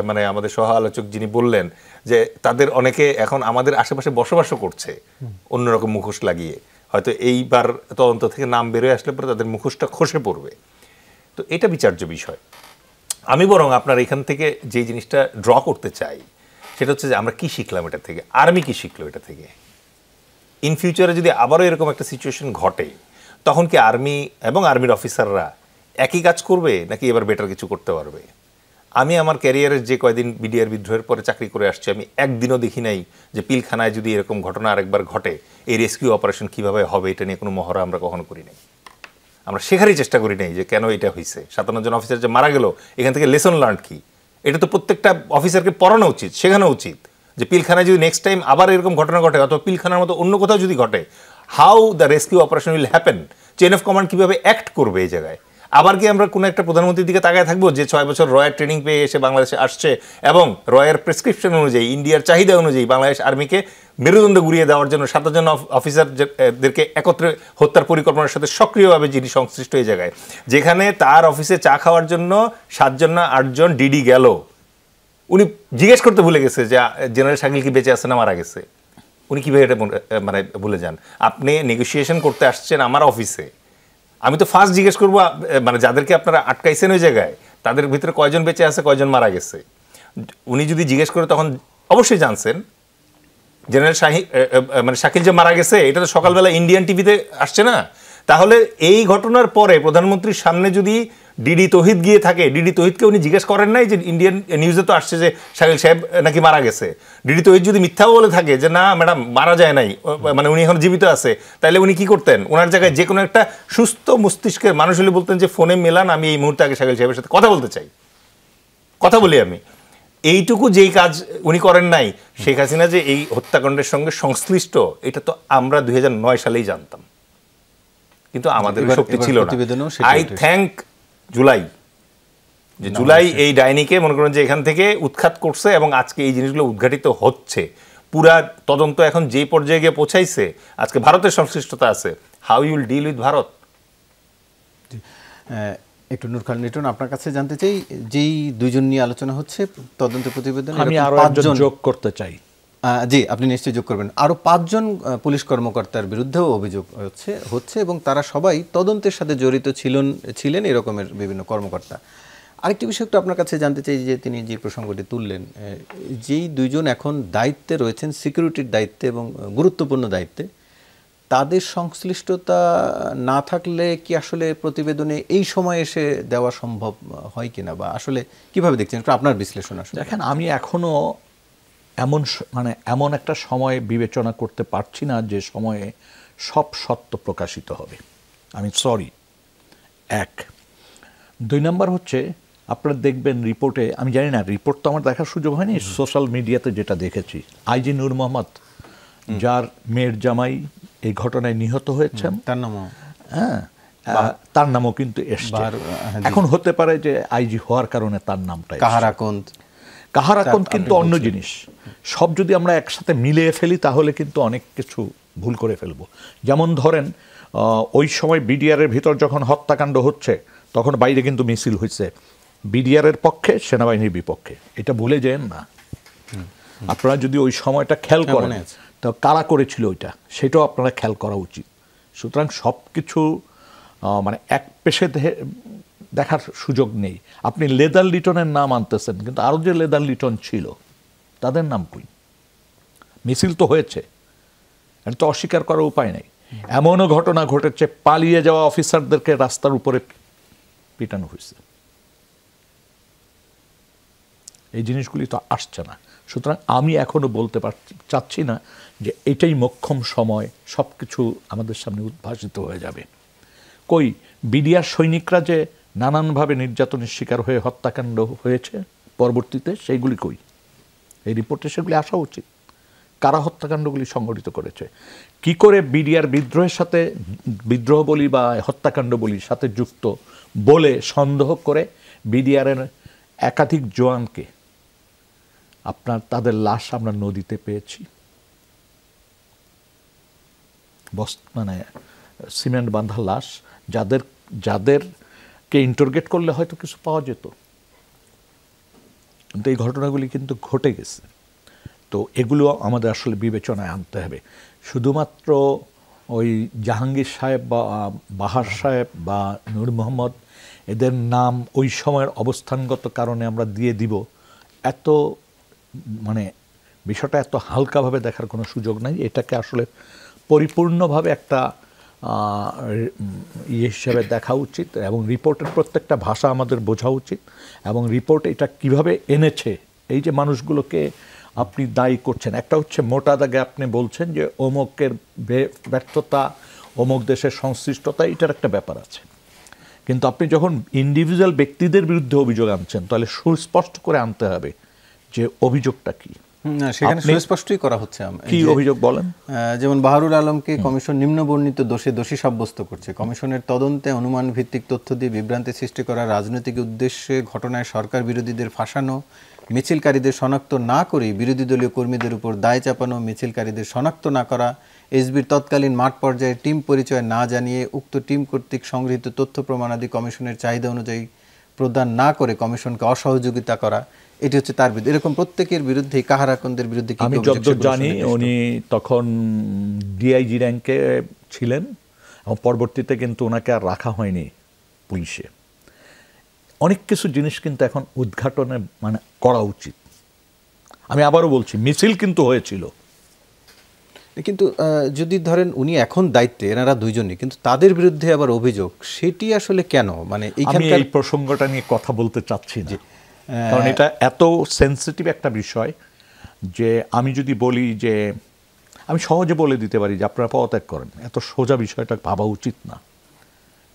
মানে আমাদের সহ আলোচক যিনি বললেন যে তাদের অনেকে এখন আমাদের আশেপাশে বসবাসও করছে অন্যরকম মুখোশ লাগিয়ে, হয়তো এইবার তদন্ত থেকে নাম বেরোয় আসলে পরে তাদের মুখোশটা খসে পড়বে। তো এটা বিচার্য বিষয়। আমি বরং আপনার এখান থেকে যে জিনিসটা ড্র করতে চাই সেটা হচ্ছে যে আমরা কি শিখলাম এটা থেকে, আর্মি কি শিখলো এটা থেকে। ইন ফিউচারে যদি আবারও এরকম একটা সিচুয়েশন ঘটে, তখন কি আর্মি এবং আর্মির অফিসাররা একই কাজ করবে, নাকি এবার বেটার কিছু করতে পারবে? আমি আমার ক্যারিয়ারের যে কয়দিন বিডিআর বিদ্রোহের পরে চাকরি করে আসছি, আমি একদিনও দেখি নাই যে পিলখানায় যদি এরকম ঘটনা আরেকবার ঘটে, এই রেস্কিউ অপারেশন কীভাবে হবে এটা নিয়ে কোনো মহড়া আমরা কখনো করি নাই। আমরা শেখারই চেষ্টা করি নাই যে কেন এটা হয়েছে, 57 জন অফিসার যে মারা গেল, এখান থেকে লেসন লার্ন কি, এটা তো প্রত্যেকটা অফিসারকে পড়ানো উচিত, শেখানো উচিত যে পিলখানায় যদি নেক্সট টাইম আবার এরকম ঘটনা ঘটে, অথবা পিলখানার মতো অন্য কোথাও যদি ঘটে, how the rescue operation will happen, chain of command কীভাবে অ্যাক্ট করবে এই জায়গায়। আবার কি আমরা কোনো একটা প্রধানমন্ত্রীর দিকে তাকায় থাকবো যে 6 বছর রয়্যাল ট্রেনিং পেয়ে এসে বাংলাদেশে আসছে এবং রয়্যাল প্রেসক্রিপশন অনুযায়ী, ইন্ডিয়ার চাহিদা অনুযায়ী বাংলাদেশ আর্মিকে মেরুদণ্ড ঘুরিয়ে দেওয়ার জন্য 7 জন অফিসারদেরকে একত্রে হত্যার পরিকল্পনার সাথে সক্রিয়ভাবে যিনি সংশ্লিষ্ট এই জায়গায়, যেখানে তার অফিসে চা খাওয়ার জন্য 7 জন না 8 জন ডিডি গেল, উনি জিজ্ঞেস করতে ভুলে গেছে যে জেনারেল শাকিল কি বেঁচে আছে না মারা গেছে। উনি কীভাবে এটা মানে ভুলে যান? আপনি নেগোসিয়েশন করতে আসছেন আমার অফিসে, আমি তো ফার্স্ট জিজ্ঞেস করবো মানে যাদেরকে আপনারা আটকাইছেন ওই জায়গায়, তাদের ভিতরে কয়জন বেঁচে আছে, কয়জন মারা গেছে। উনি যদি জিজ্ঞেস করে তখন অবশ্যই জানছেন জেনারেল মানে শাকিল যে মারা গেছে, এটা তো সকালবেলা ইন্ডিয়ান টিভিতে আসছে না। তাহলে এই ঘটনার পরে প্রধানমন্ত্রীর সামনে যদি ডিডি তৌহিদ গিয়ে থাকে, ডিডি তৌহিদকে উনি জিজ্ঞেস করেন নাই যে ইন্ডিয়ান নিউজে তো আসছে যে শাকিল সাহেব নাকি মারা গেছে, ডিডি তৌহিদ যদি মিথ্যাও বলে থাকে যে না ম্যাডাম মারা যায় নাই, মানে উনি এখন জীবিত আছে, তাহলে উনি কি করতেন? ওনার জায়গায় যে কোনো একটা সুস্থ মস্তিষ্কের মানুষ হলে বলতেন যে ফোনে মেলান, আমি এই মুহূর্তে আগে শাকিল সাহেবের সাথে কথা বলতে চাই, কথা বলি আমি। এইটুকু যেই কাজ উনি করেন নাই, শেখ হাসিনা যে এই হত্যাকাণ্ডের সঙ্গে সংশ্লিষ্ট, এটা তো আমরা 2009 সালেই জানতাম, কিন্তু আমাদের শক্তি ছিল না। আই থ্যাঙ্ক জুলাই, যে জুলাই এই ডাইনিকে মনে করেন যে এখান থেকে উৎখাত করছে এবং আজকে এই জিনিসগুলো উদ্ঘাটিত হচ্ছে। পুরা তদন্ত এখন যেই পর্যায়ে গিয়ে পৌঁছাইছে, আজকে ভারতের সংশ্লিষ্টতা আছে। How you'll deal with Bharat? একটু নূর খান লিটন, আপনার কাছে জানতে চাই, যেই দুইজন নিয়ে আলোচনা হচ্ছে তদন্ত প্রতিবেদন, আমি আরো একজন যোগ করতে চাই। জি, আপনি নিশ্চয়ই যোগ করবেন। আরো 5 জন পুলিশ কর্মকর্তার বিরুদ্ধেও অভিযোগ হচ্ছে এবং তারা সবাই তদন্তের সাথে জড়িত ছিলেন এরকমের বিভিন্ন কর্মকর্তা। আরেকটি বিষয় একটু আপনার কাছে জানতে চাই, যে তিনি যে প্রসঙ্গটি তুললেন, যেই দুইজন এখন দায়িত্বে রয়েছেন, সিকিউরিটির দায়িত্বে এবং গুরুত্বপূর্ণ দায়িত্বে, তাদের সংশ্লিষ্টতা না থাকলে কি আসলে প্রতিবেদনে এই সময় এসে দেওয়া সম্ভব হয় কিনা, বা আসলে কিভাবে দেখছেন, একটু আপনার বিশ্লেষণ আসলে। দেখেন, আমি এখনো এমন একটা সময় বিবেচনা করতে পারছি না যে সময়ে সব সত্য প্রকাশিত হবে। আমি সরি। 1 2 নম্বর হচ্ছে, আপনারা দেখবেন রিপোর্টে, আমি জানি না, রিপোর্ট তো আমার দেখার সুযোগ হয়নি, সোশ্যাল মিডিয়াতে যেটা দেখেছি, আইজি নূর মোহাম্মদ, যার মেয়ের জামাই এই ঘটনায় নিহত হয়েছেন, তার নামও, হ্যাঁ, তার নামও কিন্তু এসছে। এখন হতে পারে যে আইজি হওয়ার কারণে তার নামটা কাহারাকন্দ কিন্তু অন্য জিনিস। সব যদি আমরা একসাথে মিলিয়ে ফেলি তাহলে কিন্তু অনেক কিছু ভুল করে ফেলবো। যেমন ধরেন, ওই সময় বিডিআরের ভিতর যখন হত্যাকাণ্ড হচ্ছে তখন বাইরে কিন্তু মিছিল হয়েছে বিডিআরের পক্ষে, সেনাবাহিনীর বিপক্ষে। এটা ভুলে যেন না। আপনারা যদি ওই সময়টা খেয়াল করেন, তো কারা করেছিল ওইটা, সেটাও আপনারা খেয়াল করা উচিত। সুতরাং সব কিছু মানে এক পেশে দেখার সুযোগ নেই। আপনি লেদার লিটনের নাম আনতেছেন, কিন্তু আরও যে লেদার লিটন ছিল তাদের নাম কই? মিছিল তো হয়েছে, এটা তো অস্বীকার করার উপায় নেই। এমনও ঘটনা ঘটেছে, পালিয়ে যাওয়া অফিসারদেরকে রাস্তার উপরে পিটানো হয়েছে। এই জিনিসগুলি তো আসছে না। সুতরাং আমি এখনো বলতে চাচ্ছি না যে এটাই মোক্ষম সময়, সব কিছু আমাদের সামনে উদ্ভাসিত হয়ে যাবে। কই বিডিআর সৈনিকরা যে নানানভাবে নির্যাতনের শিকার হয়ে হত্যাকাণ্ড হয়েছে পরবর্তীতে, সেইগুলি কই? এই রিপোর্টে সেগুলি আসা উচিত। কারা হত্যাকাণ্ডগুলি সংগঠিত করেছে, কি করে বিডিআর বিদ্রোহের সাথে, বিদ্রোহ বলি বা হত্যাকাণ্ড বলির সাথে যুক্ত বলে সন্দেহ করে বিডিআরের একাধিক জওয়ানকে তাদের লাশ আমরা নদীতে পেয়েছি। মানে সিমেন্ট বাঁধা লাশ, যাদেরকে ইন্টারগেট করলে হয়তো কিছু পাওয়া যেত, কিন্তু এই ঘটনাগুলি কিন্তু ঘটে গেছে। তো এগুলো আমাদের আসলে বিবেচনায় আনতে হবে। শুধুমাত্র ওই জাহাঙ্গীর সাহেব বা বাহার সাহেব বা নূর মোহাম্মদ, এদের নাম ওই সময়ের অবস্থানগত কারণে আমরা দিয়ে দিব, এত মানে বিষয়টা এত হালকাভাবে দেখার কোনো সুযোগ নাই। এটাকে আসলে পরিপূর্ণভাবে একটা হিসেবে দেখা উচিত, এবং রিপোর্টের প্রত্যেকটা ভাষা আমাদের বোঝা উচিত, এবং রিপোর্ট এটা কিভাবে এনেছে, এই যে মানুষগুলোকে আপনি দায়ী করছেন, একটা হচ্ছে মোটা দাগে আপনি বলছেন যে অমুকের ব্যর্থতা, অমুক দেশের সংশ্লিষ্টতা, এটার একটা ব্যাপার আছে, কিন্তু আপনি যখন ইন্ডিভিজুয়াল ব্যক্তিদের বিরুদ্ধে অভিযোগ আনছেন তাহলে সুস্পষ্ট করে আনতে হবে যে অভিযোগটা কি। সেখানে সুস্পষ্টই করা হচ্ছে। কি অভিযোগ বলেন? যেমন বাহারুল আলমকে কমিশন নিম্নবর্ণিত দোষী সাব্যস্ত করছে। কমিশনের তদন্তে অনুমান ভিত্তিক তথ্য দিয়ে বিভ্রান্তি সৃষ্টি করা, রাজনৈতিক উদ্দেশ্যে ঘটনায় সরকার বিরোধীদের ফাঁসানো, মিছিলকারীদের শনাক্ত না করে বিরোধী দলীয় কর্মীদের উপর দায় চাপানো, মিছিলকারীদের শনাক্ত না করা, এসবির তৎকালীন মাঠ পর্যায়ে টিম পরিচয় না জানিয়ে উক্ত টিম কর্তৃক সংগৃহীত তথ্য প্রমাণাদি কমিশনের চাহিদা অনুযায়ী প্রদান না করে কমিশনকে অসহযোগিতা করা, এটি হচ্ছে তার বিরুদ্ধে। এরকম প্রত্যেকের বিরুদ্ধে, কাহারাকন্দের বিরুদ্ধে আমি যতদূর জানি উনি তখন ডিআইজি র্যাঙ্কে ছিলেন, এবং পরবর্তীতে কিন্তু ওনাকে আর রাখা হয়নি পুলিশে। অনেক কিছু জিনিস কিন্তু এখন উদ্ঘাটনে মানে করা উচিত। আমি আবারও বলছি, মিছিল কিন্তু হয়েছিল, কিন্তু যদি ধরেন উনি এখন দায়িত্বে, এনারা দুইজনই, কিন্তু তাদের বিরুদ্ধে আবার অভিযোগ, সেটি আসলে কেন? মানে আমি এই প্রসঙ্গটা নিয়ে কথা বলতে চাচ্ছি না, কারণ এটা এত সেন্সিটিভ একটা বিষয় যে আমি যদি বলি যে আমি সহজে বলে দিতে পারি যে আপনারা পদত্যাগ করেন, এত সোজা বিষয়টা ভাবা উচিত না,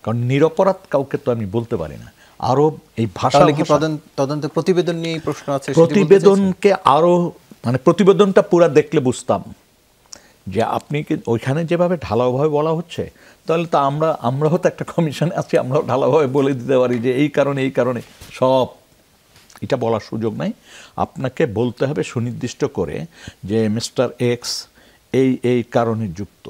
কারণ নিরপরাধ কাউকে তো আমি বলতে পারি না। আরো এই ভাষা কি তদন্ত প্রতিবেদন নিয়ে প্রশ্ন আছে? প্রতিবেদনকে আরো মানে প্রতিবেদনটা পুরা দেখলে বুঝতাম যে আপনি কি ওইখানে যেভাবে ঢালাওভাবে বলা হচ্ছে, তাহলে তো আমরাও তো একটা কমিশনে আছি, আমরাও ঢালাওভাবে বলে দিতে পারি যে এই কারণে সব, এটা বলার সুযোগ নাই। আপনাকে বলতে হবে সুনির্দিষ্ট করে যে মিস্টার এক্স এই কারণে যুক্ত।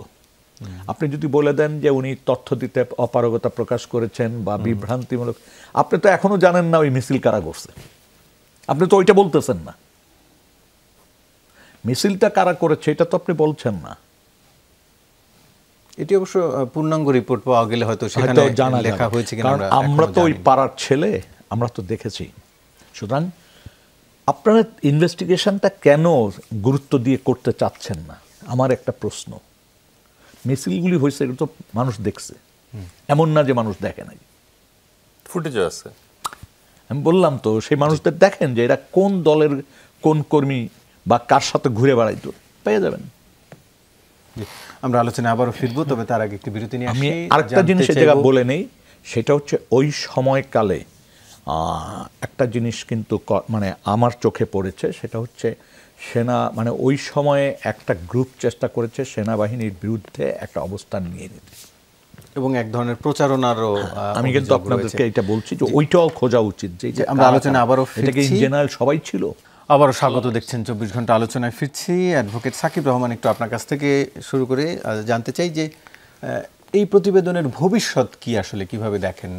আপনি যদি বলে দেন যে উনি তথ্য দিতে অপারগতা প্রকাশ করেছেন বা বিভ্রান্তিমূলক, আপনি তো এখনো জানেন না ওই মিছিল কারা করছে, আপনি তো ওইটা বলতেছেন না। মিছিলটা কারা করেছে এটা তো আপনি বলছেন না। এটি অবশ্য পূর্ণাঙ্গ রিপোর্ট পাওয়া গেলে হয়তো সেখানে লেখা হয়েছে কিনা। আমরা তো ওই পাড়ার ছেলে, আমরা তো দেখেছি। সুতরাং আপনারা ইনভেস্টিগেশনটা কেন গুরুত্ব দিয়ে করতে চাচ্ছেন না, আমার একটা প্রশ্ন। মিছিলগুলি হয়েছে, এগুলো তো মানুষ দেখছে, এমন না যে মানুষ দেখে নাই, ফুটেজও আছে। আমি বললাম তো, সেই মানুষদের দেখেন যে এরা কোন দলের কোন কর্মী বা কার সাথে ঘুরে বেড়াইতো, পেয়ে যাবেন। আমরা আলোচনায় আবারও ফিরবো, তবে তার আগে একটি বিরতি নিয়ে আমি আসি। আরেকটা জিনিস এই জায়গা বলে নেই, সেটা হচ্ছে ওই সময়কালে একটা জিনিস কিন্তু মানে আমার চোখে পড়েছে, সেটা হচ্ছে মানে ওই সময়ে একটা গ্রুপ চেষ্টা করেছে সেনাবাহিনীর বিরুদ্ধে একটা অবস্থান নিয়ে নিতে, এবং এক ধরনের প্রচারণারও আমি কিন্তু আপনাদেরকে এটা বলছি যে ওইটাও খোঁজা উচিত, যে আমরা আলোচনা আবারও এটাকে ইন জেনারেল সবাই ছিল। আবারও স্বাগত, দেখছেন 24 ঘন্টা আলোচনায় ফিরছি। অ্যাডভোকেট সাকিব রহমান, একটু আপনার কাছ থেকে শুরু করে জানতে চাই যে এই প্রতিবেদনের ভবিষ্যৎ কি, আসলে কিভাবে দেখেন?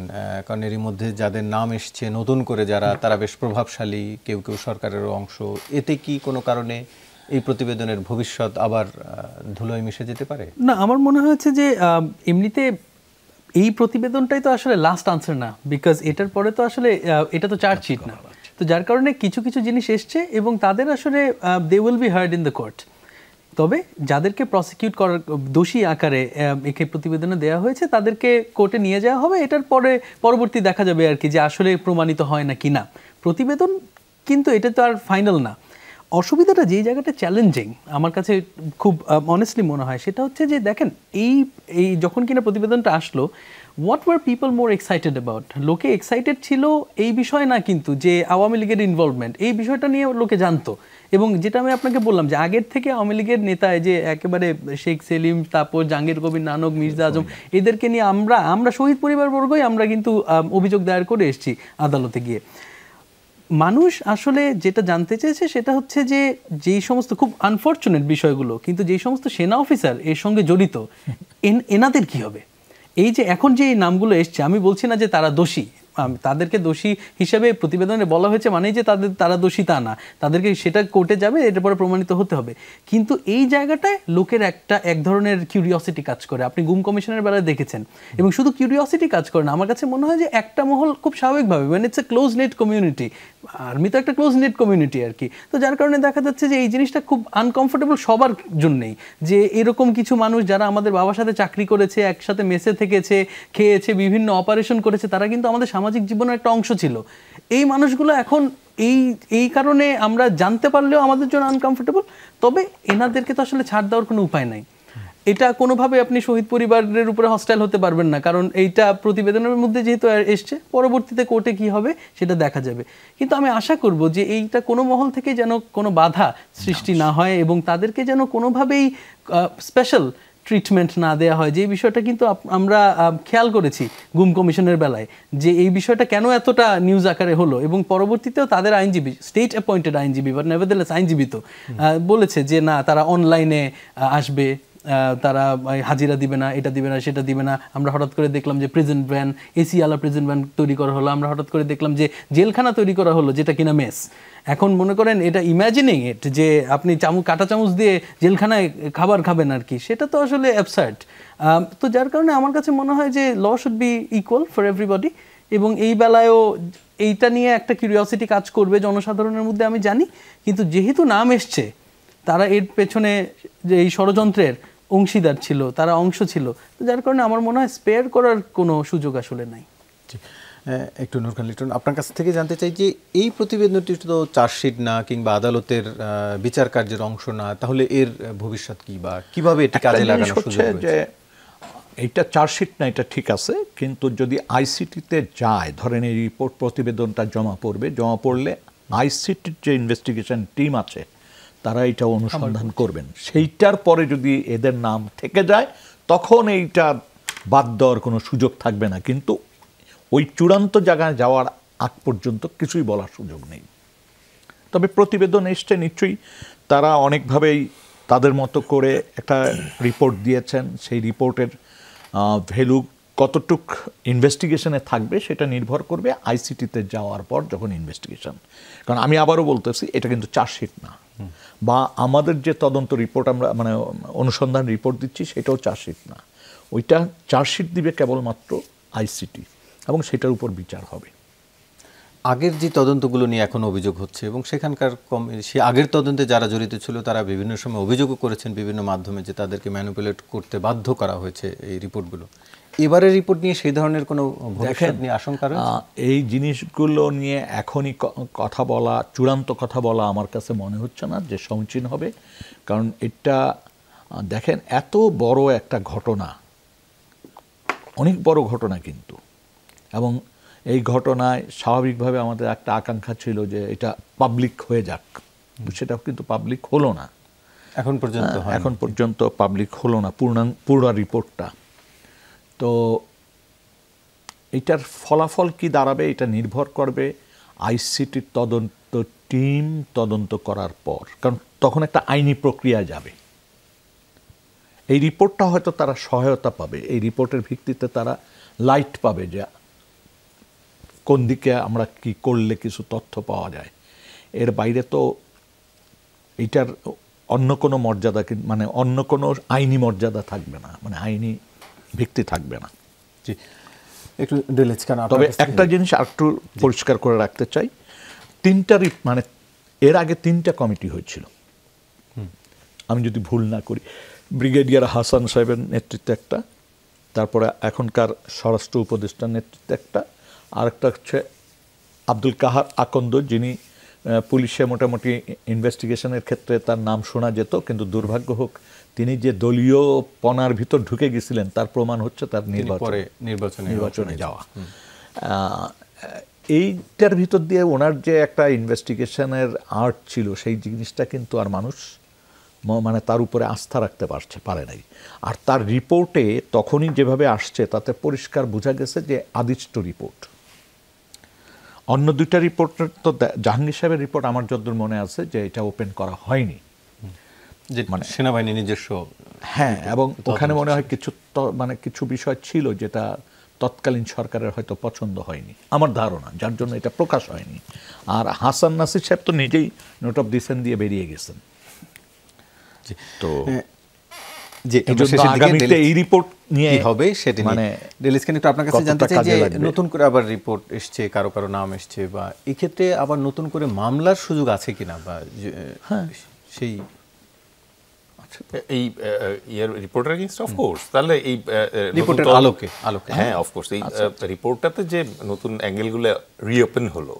কারণ এরই মধ্যে যাদের নাম এসছে নতুন করে, তারা বেশ প্রভাবশালী, কেউ কেউ সরকারেরও অংশ। এতে কি কোনো কারণে এই প্রতিবেদনের ভবিষ্যৎ আবার ধুলোয় মিশে যেতে পারে? না, আমার মনে হয়েছে যে এমনিতে এই প্রতিবেদনটাই তো আসলে লাস্ট আনসার না, বিকজ এটার পরে তো আসলে এটা তো চার্জশিট না। তো যার কারণে কিছু কিছু জিনিস এসছে এবং তাদের আসলে they will be heard in the court. তবে যাদেরকে প্রসিকিউট করার দোষী আকারে একে প্রতিবেদনে দেওয়া হয়েছে তাদেরকে কোর্টে নিয়ে যাওয়া হবে। এটার পরবর্তী দেখা যাবে আর কি, যে আসলে প্রমাণিত হয় না কিনা প্রতিবেদন। কিন্তু এটা তো আর ফাইনাল না। অসুবিধাটা যেই জায়গাটা চ্যালেঞ্জিং আমার কাছে খুব অনেস্টলি মনে হয়, সেটা হচ্ছে যে দেখেন, এই যখন কিনা প্রতিবেদনটা আসলো, what were people more excited about? লোকে এক্সাইটেড ছিল এই বিষয় না কিন্তু যে আওয়ামী লীগের ইনভলভমেন্ট, এই বিষয়টা নিয়ে লোকে জানতো। এবং যেটা আমি আপনাকে বললাম যে আগের থেকে আওয়ামী লীগের নেতায় যে একেবারে শেখ সেলিম, তারপর জাহাঙ্গীর কবির নানক, মির্জা আজম, এদেরকে নিয়ে আমরা শহীদ পরিবারবর্গই আমরা কিন্তু অভিযোগ দায়ের করে এসেছি আদালতে গিয়ে। মানুষ আসলে যেটা জানতে চেয়েছে সেটা হচ্ছে যে যেই সমস্ত খুব আনফর্চুনেট বিষয়গুলো, কিন্তু যেই সমস্ত সেনা অফিসার এর সঙ্গে জড়িত, এনাদের কি হবে? এই যে এখন যে এই নামগুলো এসছে, আমি বলছি না যে তারা দোষী, তাদেরকে দোষী হিসেবে প্রতিবেদনে বলা হয়েছে মানেই যে তারা দোষী তা না, তাদেরকে সেটা কোর্টে যাবে, এটার পরে প্রমাণিত হতে হবে। কিন্তু এই জায়গাটায় লোকের এক ধরনের কিউরিওসিটি কাজ করে, আপনি গুম কমিশনের বেলায় দেখেছেন। এবং শুধু কিউরিওসিটি কাজ করে না, আমার কাছে মনে হয় যে একটা মহল খুব স্বাভাবিকভাবে, মানে it's a close net community, army তো একটা ক্লোজ নেট কমিউনিটি আর কি। তো যার কারণে দেখা যাচ্ছে যে এই জিনিসটা খুব আনকমফোর্টেবল সবার জন্যেই, যে এরকম কিছু মানুষ যারা আমাদের বাবার সাথে চাকরি করেছে, একসাথে মেসে থেকেছে, খেয়েছে, বিভিন্ন অপারেশন করেছে, তারা কিন্তু আমাদের সামাজিক জীবনের একটা অংশ ছিল। এই মানুষগুলো এখন এই কারণে আমরা জানতে পারলেও আমাদের জন্য আনকমফোর্টেবল। তবে এনাদেরকে তো আসলে ছাড় দেওয়ার কোনো উপায় নাই। এটা কোনোভাবে আপনি শহীদ পরিবারের উপরে হস্টাইল হতে পারবেন না, কারণ এইটা প্রতিবেদনের মধ্যে যেহেতু এসছে, পরবর্তীতে কোর্টে কি হবে সেটা দেখা যাবে। কিন্তু আমি আশা করব যে এইটা কোনো মহল থেকে যেন কোনো বাধা সৃষ্টি না হয় এবং তাদেরকে যেন কোনোভাবেই স্পেশাল ট্রিটমেন্ট না দেওয়া হয়। যে বিষয়টা কিন্তু আমরা খেয়াল করেছি গুম কমিশনের বেলায়, যে এই বিষয়টা কেন এতটা নিউজ আকারে হলো, এবং পরবর্তীতেও তাদের আইনজীবী, স্টেট অ্যাপয়েন্টেড আইনজীবী বাট নেভারদারলেস আইনজীবী তো বলেছে যে না, তারা অনলাইনে আসবে, তারা হাজিরা দিবে না, এটা দিবে না, সেটা দিবে না। আমরা হঠাৎ করে দেখলাম যে প্রেজেন্ট ভ্যান, এসি আলা প্রেজেন্ট ভ্যান তৈরি করা হলো। আমরা হঠাৎ করে দেখলাম যে জেলখানা তৈরি করা হলো, যেটা কিনা মেস। এখন মনে করেন এটা ইম্যাজিনিং ইট যে আপনি কাঁটা চামচ দিয়ে জেলখানায় খাবার খাবেন আর কি, সেটা তো আসলে অ্যাবসার্ড। তো যার কারণে আমার কাছে মনে হয় যে law should be equal for everybody. এবং এই বেলায়ও এইটা নিয়ে একটা কিউরিওসিটি কাজ করবে জনসাধারণের মধ্যে, আমি জানি। কিন্তু যেহেতু নাম এসছে, তারা এর পেছনে যে এই ষড়যন্ত্রের অংশীদার ছিল, তারা অংশ ছিল, তো যার কারণে আমার মনে হয় স্পেয়ার করার কোনো সুযোগ আসলে নাই। একটু নূরখান লিটন, আপনার কাছ থেকে জানতে চাই যে এই প্রতিবেদনটি তো চার্জশিট না কিংবা আদালতের বিচার কার্যের অংশ না, তাহলে এর ভবিষ্যৎ কি বা কিভাবে এটি কাজে লাগানোর সুযোগ রয়েছে? এইটা চার্জশিট না, এটা ঠিক আছে, কিন্তু যদি আইসিটিতে যায়, ধরেন এই রিপোর্ট প্রতিবেদনটা জমা পড়লে আইসিটির যে ইনভেস্টিগেশন টিম আছে তারা এটা অনুসন্ধান করবেন। সেইটার পরে যদি এদের নাম থেকে যায়, তখন এইটা বাদ দেওয়ার কোনো সুযোগ থাকবে না। কিন্তু ওই চূড়ান্ত জায়গায় যাওয়ার আগ পর্যন্ত কিছুই বলার সুযোগ নেই। তবে প্রতিবেদন এসছে, নিশ্চয়ই তারা অনেকভাবেই তাদের মতো করে একটা রিপোর্ট দিয়েছেন। সেই রিপোর্টের ভ্যালু কতটুক ইনভেস্টিগেশনে থাকবে সেটা নির্ভর করবে আইসিটিতে যাওয়ার পর যখন ইনভেস্টিগেশন। কারণ আমি আবারও বলতেছি, এটা কিন্তু চার্জশিট না, বা আমাদের যে তদন্ত রিপোর্ট আমরা মানে অনুসন্ধান রিপোর্ট দিচ্ছি সেটাও চার্জশিট না। ওইটা চার্জশিট দিবে কেবলমাত্র আইসিটি এবং সেটার উপর বিচার হবে। আগের যে তদন্তগুলো নিয়ে এখন অভিযোগ হচ্ছে এবং সেখানকার সে আগের তদন্তে যারা জড়িত ছিল তারা বিভিন্ন সময় অভিযোগও করেছেন বিভিন্ন মাধ্যমে যে তাদেরকে ম্যানিপুলেট করতে বাধ্য করা হয়েছে এই রিপোর্টগুলো। এবারের রিপোর্ট নিয়ে সেই ধরনের কোনো ভবিষ্যৎ নিয়ে আশঙ্কা রয়েছে? এই জিনিসগুলো নিয়ে এখনই কথা বলা, চূড়ান্ত কথা বলা আমার কাছে মনে হচ্ছে না যে সমীচীন হবে। কারণ এটা দেখেন এত বড় একটা ঘটনা, অনেক বড় ঘটনা কিন্তু, এবং এই ঘটনায় স্বাভাবিকভাবে আমাদের একটা আকাঙ্ক্ষা ছিল যে এটা পাবলিক হয়ে যাক, সেটা কিন্তু পাবলিক হলো না এখন পর্যন্ত পাবলিক হলো না পুরো রিপোর্টটা। তো এটার ফলাফল কি দাঁড়াবে এটা নির্ভর করবে আইসিটির তদন্ত টিম তদন্ত করার পর, কারণ তখন একটা আইনি প্রক্রিয়া যাবে। এই রিপোর্টটা হয়তো তারা সহায়তা পাবে, এই রিপোর্টের ভিত্তিতে তারা লাইট পাবে যে কোন দিকে আমরা কি করলে কিছু তথ্য পাওয়া যায়। এর বাইরে তো এটার অন্য কোনো মর্যাদা, মানে অন্য কোনো আইনি মর্যাদা থাকবে না, মানে আইনি ভিত্তি থাকবে না। জি, একটু ডিলেজ কেন। তবে একটা জিনিস আরেকটু পরিষ্কার করে রাখতে চাই, মানে এর আগে 3টা কমিটি হয়েছিল, আমি যদি ভুল না করি। ব্রিগেডিয়ার হাসান সাহেবের নেতৃত্বে একটা, তারপরে এখনকার স্বরাষ্ট্র উপদেষ্টার নেতৃত্বে একটা, আরেকটা হচ্ছে আব্দুল কাহার আকন্দ, যিনি পুলিশে মোটামুটি ইনভেস্টিগেশনের ক্ষেত্রে তার নাম শোনা যেত, কিন্তু দুর্ভাগ্য হোক তিনি যে দলীয় পনার ভিতর ঢুকে গেছিলেন তার প্রমাণ হচ্ছে তার নির্বাচনে যাওয়া। এইটার ভিতর দিয়ে ওনার যে একটা ইনভেস্টিগেশনের আর্ট ছিল সেই জিনিসটা কিন্তু আর মানুষ মানে তার উপরে আস্থা রাখতে পারে নাই। আর তার রিপোর্টে তখনই যেভাবে আসছে তাতে পরিষ্কার বোঝা গেছে যে আদিষ্ট রিপোর্ট। অন্য 2টা রিপোর্টের তো জাহাঙ্গীর সাহেবের রিপোর্ট আমার যতদূর মনে আছে যে এটা ওপেন করা হয়নি, মানে সেনাবাহিনী নিজস্ব। হ্যাঁ, এবং ওখানে মনে হয় কিছু বিষয় ছিল যেটা তৎকালীন সরকারের হয়তো পছন্দ হয়নি আমার ধারণা, যার জন্য এটা প্রকাশ হয়নি। আর হাসান নাসির সাহেব তো নিজেই নোট অফ ডিসেন্ট দিয়ে বেরিয়ে গেছেন। তো আগামীতে এই রিপোর্ট নিয়ে হবে সেটা মানে ডেলিসকেন একটু আপনার কাছে জানতে চাই যে নতুন করে আবার রিপোর্ট এসছে, কারো নাম এসছে, বা এই ক্ষেত্রে আবার নতুন করে মামলার সুযোগ আছে কিনা, বা সেই এই রিপোর্টের এগেইনস্ট অফকোর্স, তাহলে এই রিপোর্টের আলোকে হ্যাঁ অফকোর্স এই রিপোর্টটাতে যে নতুন অ্যাঙ্গেলগুলো রিওপেন হলো,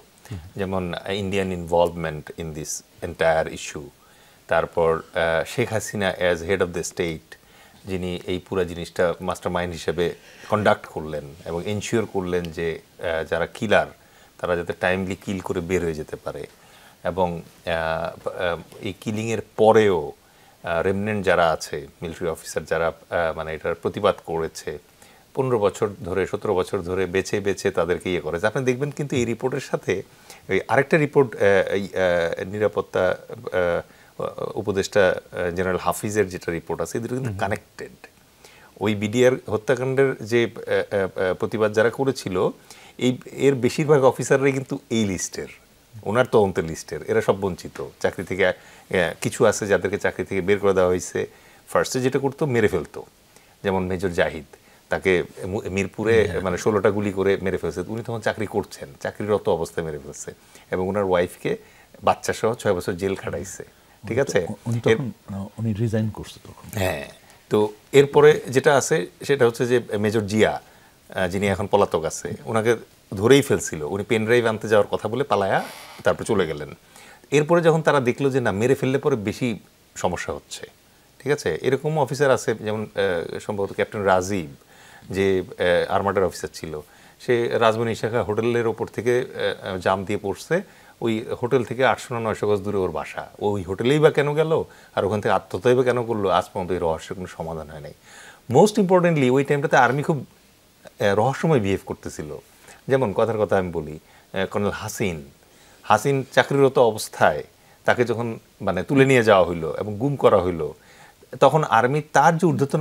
যেমন Indian involvement in this entire issue, তারপর Sheikh Hasina as head of the state, যিনি এই পুরো জিনিসটা মাস্টার মাইন্ড হিসেবে কন্ডাক্ট করলেন এবং এনশিওর করলেন যে যারা কিলার তারা যাতে টাইমলি কিল করে বের হয়ে যেতে পারে, এবং এই কিলিংয়ের পরেও রেমনেন্ট যারা আছে মিলিটারি অফিসার যারা মানে এটার প্রতিবাদ করেছে 15 বছর ধরে 17 বছর ধরে বেছে বেছে তাদেরকে ইয়ে করেছে। আপনি দেখবেন কিন্তু এই রিপোর্টের সাথে ওই আরেকটা রিপোর্ট নিরাপত্তা উপদেষ্টা জেনারেল হাফিজের যেটা রিপোর্ট আছে এদের কিন্তু কানেক্টেড। ওই বিডিআর হত্যাকাণ্ডের যে প্রতিবাদ যারা করেছিল এর বেশিরভাগ অফিসাররাই কিন্তু এই লিস্টের, ওনার তদন্তের লিস্টের, এরা সব বঞ্চিত চাকরি থেকে। কিছু আছে যাদেরকে চাকরি থেকে বের করে দেওয়া হয়েছে, ফার্স্টে যেটা করতো মেরে ফেলতো, যেমন মেজর জাহিদ, তাকে মিরপুরে মানে 16টা গুলি করে মেরে ফেলছে, উনি তখন চাকরি করছেন, চাকরিরত অবস্থায় মেরে ফেলছে, এবং ওনার ওয়াইফকে বাচ্চা সহ 6 বছর জেল খাটাইছে। ঠিক আছে, উনি রিজাইন করছে তখন। হ্যাঁ, তো এরপরে যেটা আছে সেটা হচ্ছে যে মেজর জিয়া, যিনি এখন পলাতক আছে, ওনাকে ধরেই ফেলছিল, উনি পেন ড্রাইভ আনতে যাওয়ার কথা বলে পালায়া তারপর চলে গেলেন। এরপরে যখন তারা দেখলো যে না, মেরে ফেললে পরে বেশি সমস্যা হচ্ছে, ঠিক আছে, এরকম অফিসার আছে, যেমন সম্ভবত ক্যাপ্টেন রাজীব, যে আর্মাডার অফিসার ছিল, সে রাজমণি শাখা হোটেলের ওপর থেকে জাম দিয়ে পড়ছে, ওই হোটেল থেকে 800 না 900 গজ দূরে ওর বাসা, ওই হোটেলেই বা কেন গেল আর ওখান থেকে আত্মহত্যাই বা কেন করলো, আজ পর্যন্ত এই রহস্যের কোনো সমাধান হয় নাই। মোস্ট ইম্পর্টেন্টলি ওই টাইমটাতে আর্মি খুব রহস্যময় বিহেভ করতেছিল। যেমন কথার কথা আমি বলি, কর্নেল হাসিন চাকরিরত অবস্থায় তাকে যখন মানে তুলে নিয়ে যাওয়া হইলো এবং গুম করা হইলো, তখন আর্মি তার যে ঊর্ধ্বতন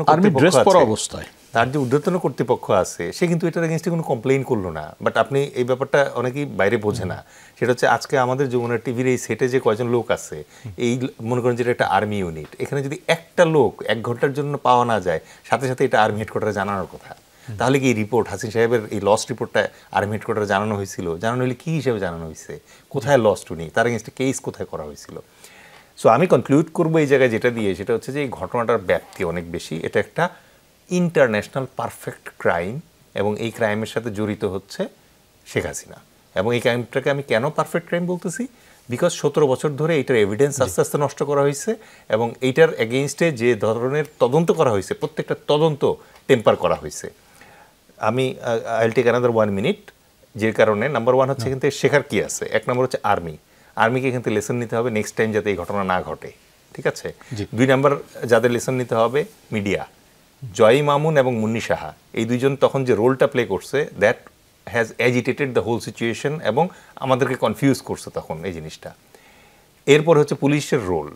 কর্তৃপক্ষ আছে সে কিন্তু এটার এগেইনস্টে কোনো কমপ্লেইন করলো না। বাট আপনি এই ব্যাপারটা অনেকেই বাইরে বোঝে না, সেটা হচ্ছে আজকে আমাদের যমুনা টিভির এই সেটে যে কয়জন লোক আছে, এই মনে করেন যেটা একটা আর্মি ইউনিট, এখানে যদি একটা লোক 1 ঘন্টার জন্য পাওয়া না যায়, সাথে সাথে এটা আর্মি হেডকোয়ার্টারে জানানোর কথা। তাহলে কি এই রিপোর্ট হাসিন সাহেবের এই লস্ট রিপোর্টটা আর্মি হেডকোয়ার্টারে জানানো হয়েছিল? জানানো হলে কী হিসেবে জানানো হয়েছে? কোথায় লস্ট উনি, তার এগেনস্টে কেস কোথায় করা হয়েছিল? সো আমি কনক্লুড করবো এই জায়গায় যেটা দিয়ে, সেটা হচ্ছে যে এই ঘটনাটার ব্যাপ্তি অনেক বেশি। এটা একটা ইন্টারন্যাশনাল পারফেক্ট ক্রাইম এবং এই ক্রাইমের সাথে জড়িত হচ্ছে শেখ হাসিনা। এবং এই ক্রাইমটাকে আমি কেন পারফেক্ট ক্রাইম বলতেছি? বিকজ 17 বছর ধরে এইটার এভিডেন্স আস্তে আস্তে নষ্ট করা হয়েছে এবং এইটার এগেইনস্টে যে ধরনের তদন্ত করা হয়েছে প্রত্যেকটা তদন্ত টেম্পার করা হয়েছে। আমি আইল টেক অ্যানাদার 1 মিনিট, যে কারণে নাম্বার 1 হচ্ছে এখান থেকে শেখার কি আছে। এক নম্বর হচ্ছে আর্মিকে এখান থেকে লেসন নিতে হবে নেক্সট টাইম যাতে এই ঘটনা না ঘটে, ঠিক আছে। 2 নম্বর যাদের লেসন নিতে হবে মিডিয়া, জয় মামুন এবং মুন্নি সাহা, এই দুইজন তখন যে রোলটা প্লে করছে that has agitated the whole situation এবং আমাদেরকে কনফিউজ করছে তখন এই জিনিসটা। এরপর হচ্ছে পুলিশের রোল,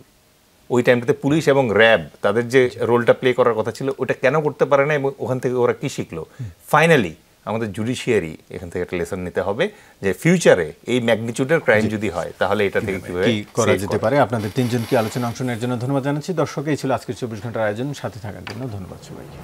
ওই টাইমটাতে পুলিশ এবং র্যাব তাদের যে রোলটা প্লে করার কথা ছিল ওটা কেন করতে পারে না এবং ওখান থেকে ওরা কী শিখলো। ফাইনালি আমাদের জুডিশিয়ারি এখান থেকে একটা লেসন নিতে হবে যে ফিউচারে এই ম্যাগনিটিউডের ক্রাইম যদি হয় তাহলে এটা থেকে কীভাবে করা যেতে পারে। আপনাদের তিনজনকে আলোচনা অংশ নেওয়ার জন্য ধন্যবাদ জানাচ্ছি। দর্শক, এই ছিল আজকের 24 ঘন্টার আয়োজন, সাথে থাকার জন্য ধন্যবাদ সবাইকে।